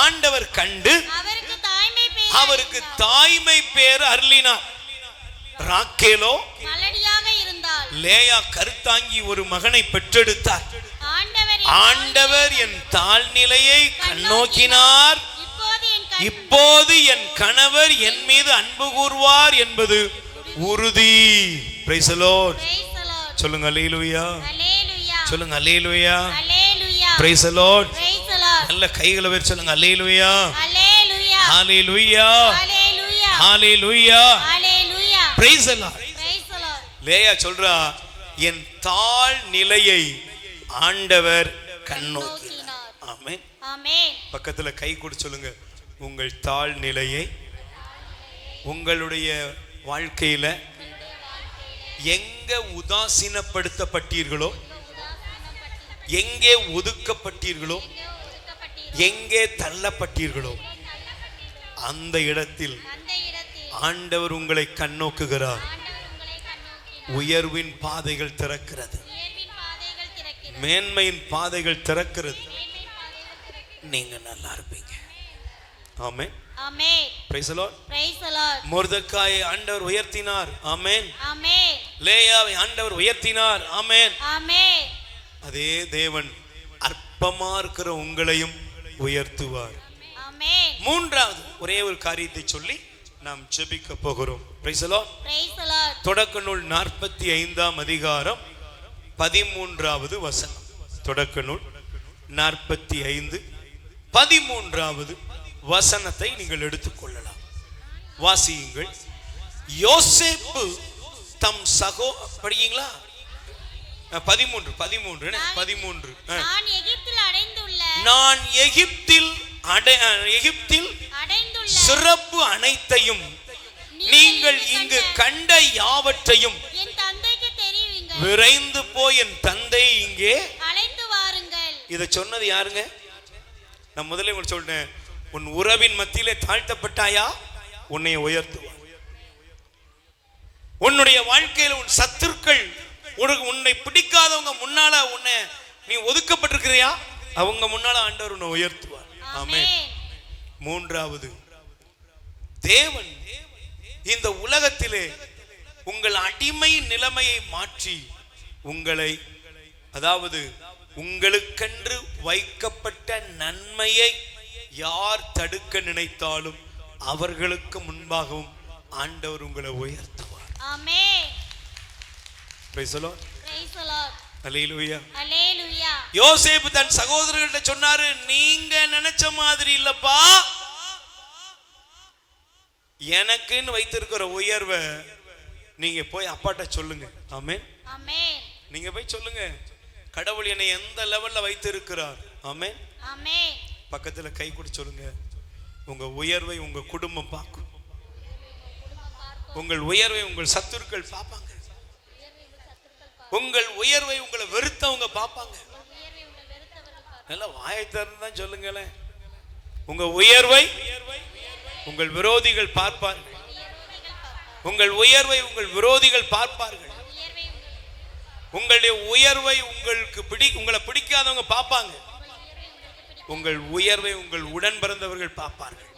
ஆண்டவர் கண்டு அவருக்கு தாய்மை பேர் அருளினார். ராக்கேலோ மலடியாக இருந்தாள். லேயா கருத்தாங்கி ஒரு மகனை பெற்றெடுத்தார். ஆண்டவர் என் தாழ்நிலையை கண்ணோக்கினார், இப்போது என் கணவர் என் மீது அன்பு கூர்வார் என்பது உறுதி. Price the Lord. சொல்லுங்க அல்லேலூயா. சொல்லுங்க அல்லேலூயா. Praise the Lord. நல்ல கைகளை வச்சு சொல்லுங்க அல்லேலூயா. ஹalleluya. ஹalleluya. Praise the Lord. லேயா சொல்றா, என் தாழ் நிலையை ஆண்டவர் கண்ணோக்கினார். ஆமென். ஆமென். பக்கத்துல கை கொடு சொல்லுங்க, உங்கள் தாழ் நிலையை உங்களுடைய வாழ்க்கையில எங்க உதாசீனப்படுத்தப்பட்டீர்களோ, எங்கே ஒதுக்கப்பட்டீர்களோ, எங்கே தள்ளப்பட்டீர்களோ, அந்த இடத்தில் ஆண்டவர் உங்களை கண்ணோக்குகிறார். உயர்வின் பாதைகள் திறக்கிறது, மேன்மையின் பாதைகள் திறக்கிறது. நீங்க நல்லா இருப்பீங்க. ஆமென். ஆமென். Praise the Lord. Praise the Lord. மொர்தெக்காயை ஆண்டவர் உயர்த்தினார். ஆமென். ஆமென். லேயாவை ஆண்டவர் உயர்த்தினார். ஆமென். ஆமென். அதே தேவன் அற்பமா இருக்கிற உங்களையும் உயர்த்துவார். ஆமென். மூன்றாவது ஒரே ஒரு காரியத்தை சொல்லி நாம் ஜெபிக்க போகிறோம். Price the Lord. Praise the Lord. தொடக்க நூல் 45ஆம் அதிகாரம் 13வது வசனம். தொடக்க நூல் 45:13வது வசனத்தை நீங்கள் எடுத்துக்கொள்ளலாம். வாசியுங்கள். யோசேப்பு தம் சகோ படிங்களா? 13 நான் எகிப்தில் சிறப்பு அனைத்தையும் நீங்கள் இங்கு கண்ட யாவற்றையும் என் தந்தைக்கு தெரிவிங்கள். விரைந்து போய் என் தந்தை இங்கே அழைத்து வாருங்கள். இதை சொன்னது யாருங்க? நான் முதல்ல உங்களுக்கு சொல்றேன், உன் உறவின் மத்தியிலே தாழ்த்தப்பட்டாயா, உன்னை உயர்த்துவார். உன்னுடைய வாழ்க்கையில் உன் சத்துருக்கள், உன்னை பிடிக்காதவங்க முன்னால உன்னை நீ ஒதுக்கப்பட்டிருக்கிறியா, அவங்க முன்னால ஆண்டவர் உன்னை உயர்த்துவார். ஆமென். மூன்றாவது, தேவன் இந்த உலகத்திலே உங்கள் அடிமை நிலைமையை மாற்றி உங்களை, அதாவது உங்களுக்கென்று வைக்கப்பட்ட நன்மையை யார் தடுக்க நினைத்தாலும் அவர்களுக்கு முன்பாகவும் ஆண்டவர் உங்களை உயர்த்துவார். ஆமென். Praise the Lord. Praise the Lord. அல்லேலூயா. அல்லேலூயா. யோசேப்பு தன் சகோதரர்கள்ட்ட சொன்னாரு, நீங்க நினைச்ச மாதிரி இல்லப்பா, எனக்குன்னு வைத்திருக்கிற உயர்வை நீங்க போய் அப்பாட்ட சொல்லுங்க. ஆமென். ஆமென். நீங்க போய் சொல்லுங்க, கடவுள் என்னை எந்த லெவல்ல வைத்திருக்கிறார். ஆமென். ஆமென். பக்கத்துல கை கொடுத்து சொல்லுங்க, உங்க உயர்வை உங்க குடும்பம் பார்க்கும், உங்கள் உயர்வை உங்கள் சத்துருக்கள் பார்ப்பாங்க, உங்கள் உயர்வை உங்களை வெறுத்தவங்க பார்ப்பாங்க. நல்லா வாயை திறந்து தான் சொல்லுங்களேன், உங்க உயர்வை உங்கள் விரோதிகள் பார்ப்பார்கள், உங்கள் உயர்வை உங்கள் விரோதிகள் பார்ப்பார்கள், உங்களுடைய உயர்வை உங்களை பிடிக்காதவங்க பார்ப்பாங்க, உங்கள் உயர்வை உங்கள் உடன் பிறந்தவர்கள் பார்ப்பார்கள்.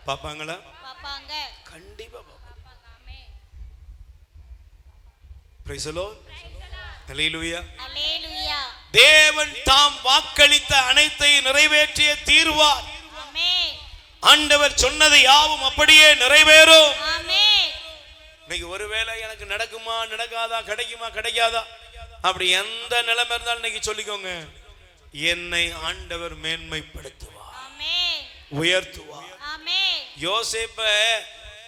பார்ப்பாங்களா? பாப்பாங்க. கண்டிப்பா பார்ப்பாங்க. Praise the Lord. அல்லேலூயா. அல்லேலூயா. தேவன் தாம் வாக்களித்த அனைத்தை நிறைவேற்றிய தீர்வார். ஆமென். ஆண்டவர் சொன்னது யாவும் அப்படியே நிறைவேறும். ஆமென். இன்னைக்கு ஒருவேளை எனக்கு நடக்குமா நடக்காதா, கிடைக்குமா கிடைக்காதா, அப்படி எந்த நிலைமை இருந்தாலும் இன்னைக்கு சொல்லிக்கோங்க, என்னை ஆண்டவர் மேன்மைப்படுத்துவார். ஆமென். உயர்த்துவார். ஆமென். யோசேப்ப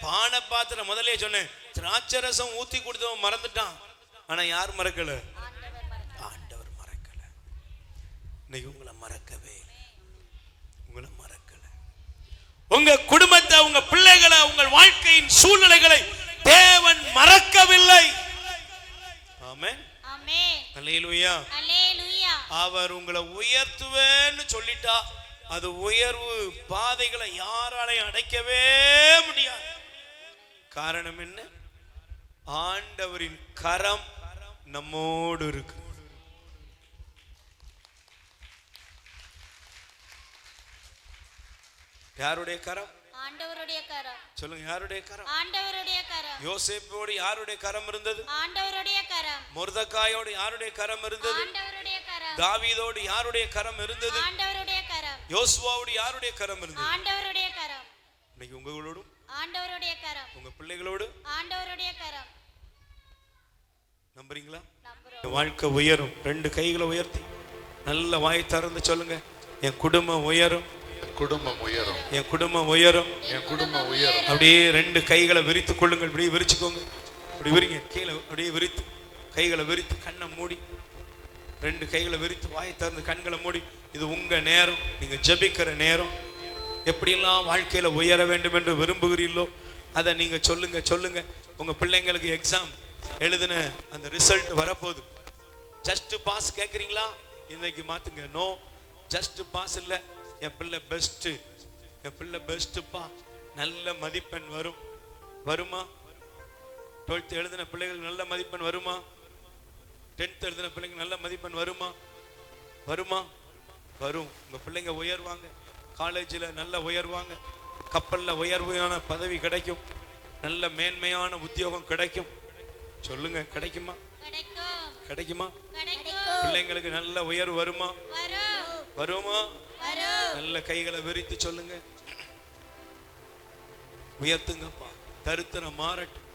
பானை பாத்திரம் முதல்லயே சொன்னேன், திராட்சரசம் ஊத்தி கொடுத்தவன் மறந்துட்டான். ஆனா யார் மறக்கல? ஆண்டவர் மறக்கல. இன்னைக்கு உங்களை மறக்கவே இல்லை, உங்களை மறக்கல. உங்க குடும்பத்தை, உங்க பிள்ளைகளை, உங்கள் வாழ்க்கையின் சூழ்நிலைகளை தேவன் மறக்கவில்லை. ஆமென். ஆமென். அல்லேலூயா. அல்லேலூயா. அவர் உங்களை உயர்த்துவேன்னு சொல்லிட்டா, அது உயர்வு பாதைகளை யாராலையும் அடைக்கவே முடியாது. காரணம் என்ன? ஆண்டவரின் கரம் நம்மோடு இருக்கு. யாருடைய கரம்? ஆண்டவருடைய கரம். சொல்லுங்க, யாருடைய கரம்? ஆண்டவருடைய கரம். யோசேப்போடு யாருடைய கரம் இருந்தது? ஆண்டவருடைய கரம். மொர்தெகாயோடு யாருடைய கரம் இருந்தது? ஆண்டவருடைய கரம். தாவீதோடு யாருடைய கரம் இருந்தது? ஆண்டவருடைய கரம். யோசுவாவோடு யாருடைய கரம் இருந்தது? ஆண்டவருடைய கரம். இன்னைக்கு உங்களோடும் ஆண்டவருடைய கரம். உங்க பிள்ளைகளோடு ஆண்டவருடைய கரம். நம்புறீங்களா? நம்புறோம். வாழ்க்கை உயரும். ரெண்டு கைகளை உயர்த்தி நல்ல வாய் திறந்து சொல்லுங்க, என் குடும்பம் உயரும், குடும்பம் உயரும், என் குடும்பம் உயரும், என் குடும்பம் உயரும். அப்படியே ரெண்டு கைகளை விரித்து கொள்ளுங்கள். இப்படியே விரிச்சுக்கோங்க, அப்படி விரிங்க, கீழே அப்படியே விரித்து கைகளை விரித்து கண்ணை மூடி, ரெண்டு கைகளை விரித்து வாயை திறந்து கண்களை மூடி. இது உங்க நேரம், நீங்க ஜெபிக்கிற நேரம். எப்படியெல்லாம் வாழ்க்கையில உயர வேண்டும் என்று விரும்புகிறீர்களோ அதை நீங்க சொல்லுங்க. சொல்லுங்க, உங்க பிள்ளைங்களுக்கு எக்ஸாம் எழுதுன அந்த ரிசல்ட் வரப்போகுது. ஜஸ்ட் பாஸ் கேட்குறீங்களா? இன்னைக்கு மாத்துங்க. நோ, ஜஸ்ட் பாஸ் இல்லை, என் பிள்ளை பெஸ்ட், என் பிள்ளை பெஸ்ட்டுப்பா, நல்ல மதிப்பெண் வரும். வருமா? 12th எழுதின பிள்ளைகளுக்கு நல்ல மதிப்பெண் வருமா? 10th எழுதின பிள்ளைங்க நல்ல மதிப்பெண் வருமா? வருமா? வரும். உங்க பிள்ளைங்க உயர்வாங்க, காலேஜில் நல்ல உயர்வாங்க, கப்பலில் உயர்வான பதவி கிடைக்கும், நல்ல மேன்மையான உத்தியோகம் கிடைக்கும். சொல்லுங்க, கிடைக்குமா? கிடைக்குமா? பிள்ளைங்களுக்கு நல்ல உயர்வு வருமா? வருமா? நல்ல கைகளை விரித்து சொல்லுங்க, உயர்த்துங்கப்பா, தருத்தன மாறட்டும்.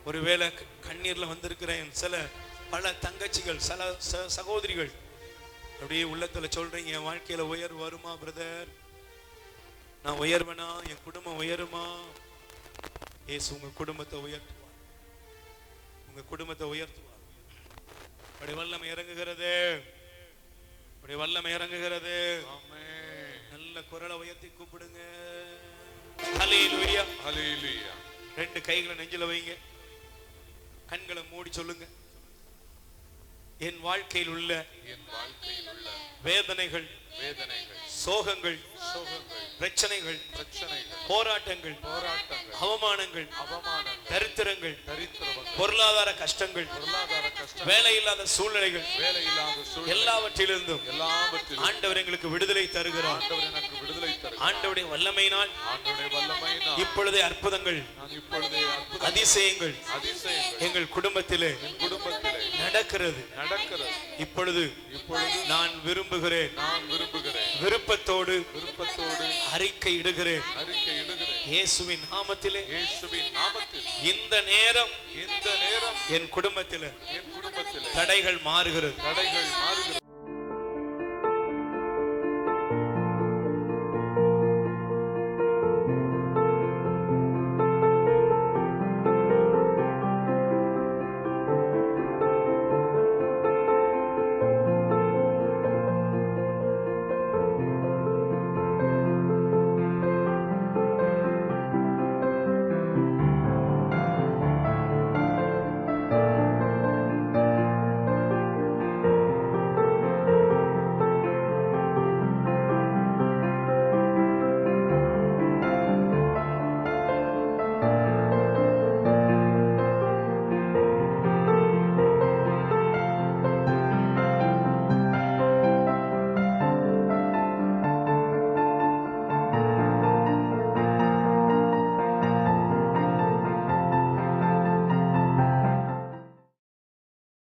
ஒருவேளை கண்ணீர்ல வந்திருக்கிறேன் சில பல தங்கச்சிகள், சில சகோதரிகள் அப்படியே உள்ளத்துல சொல்றீங்க, என் வாழ்க்கையில உயர்வு வருமா பிரதர்? நான் உயர்வனா? என் குடும்பம் உயருமா? ஏசு உங்க குடும்பத்தை உயர்த்துவார், உங்க குடும்பத்தை உயர்த்துவார். அப்படி வல்லமை இறங்குகிறது, அப்படி வல்லமை இறங்குகிறது. நல்ல குரலை உயர்த்தி கூப்பிடுங்க. ஹல்லேலூயா. ஹல்லேலூயா. ரெண்டு கைகளை நெஞ்சில வைங்க, கண்களை மூடி சொல்லுங்க. என் வாழ்க்கையில் உள்ள வேதனைகள், சோகங்கள், பிரச்சனைகள், போராட்டங்கள், அவமானங்கள், தரித்திரங்கள், பொருளாதார கஷ்டங்கள், வேலையில்லாத சூழ்நிலைகள், எல்லாவற்றிலிருந்தும் ஆண்டவர் எங்களுக்கு விடுதலை தருகிறார். ஆண்டவருடைய வல்லமையினால் இப்பொழுதே அற்புதங்கள், அதிசயங்கள் எங்கள் குடும்பத்திலே நடக்கிறது. இப்பொழுது நான் விரும்புகிறேன், விருப்பத்தோடு அறிக்கை இடுகிறேன். இயேசுவின் நாமத்திலே இந்த நேரம் என் குடும்பத்திலே தடைகள் மாறுகிறது.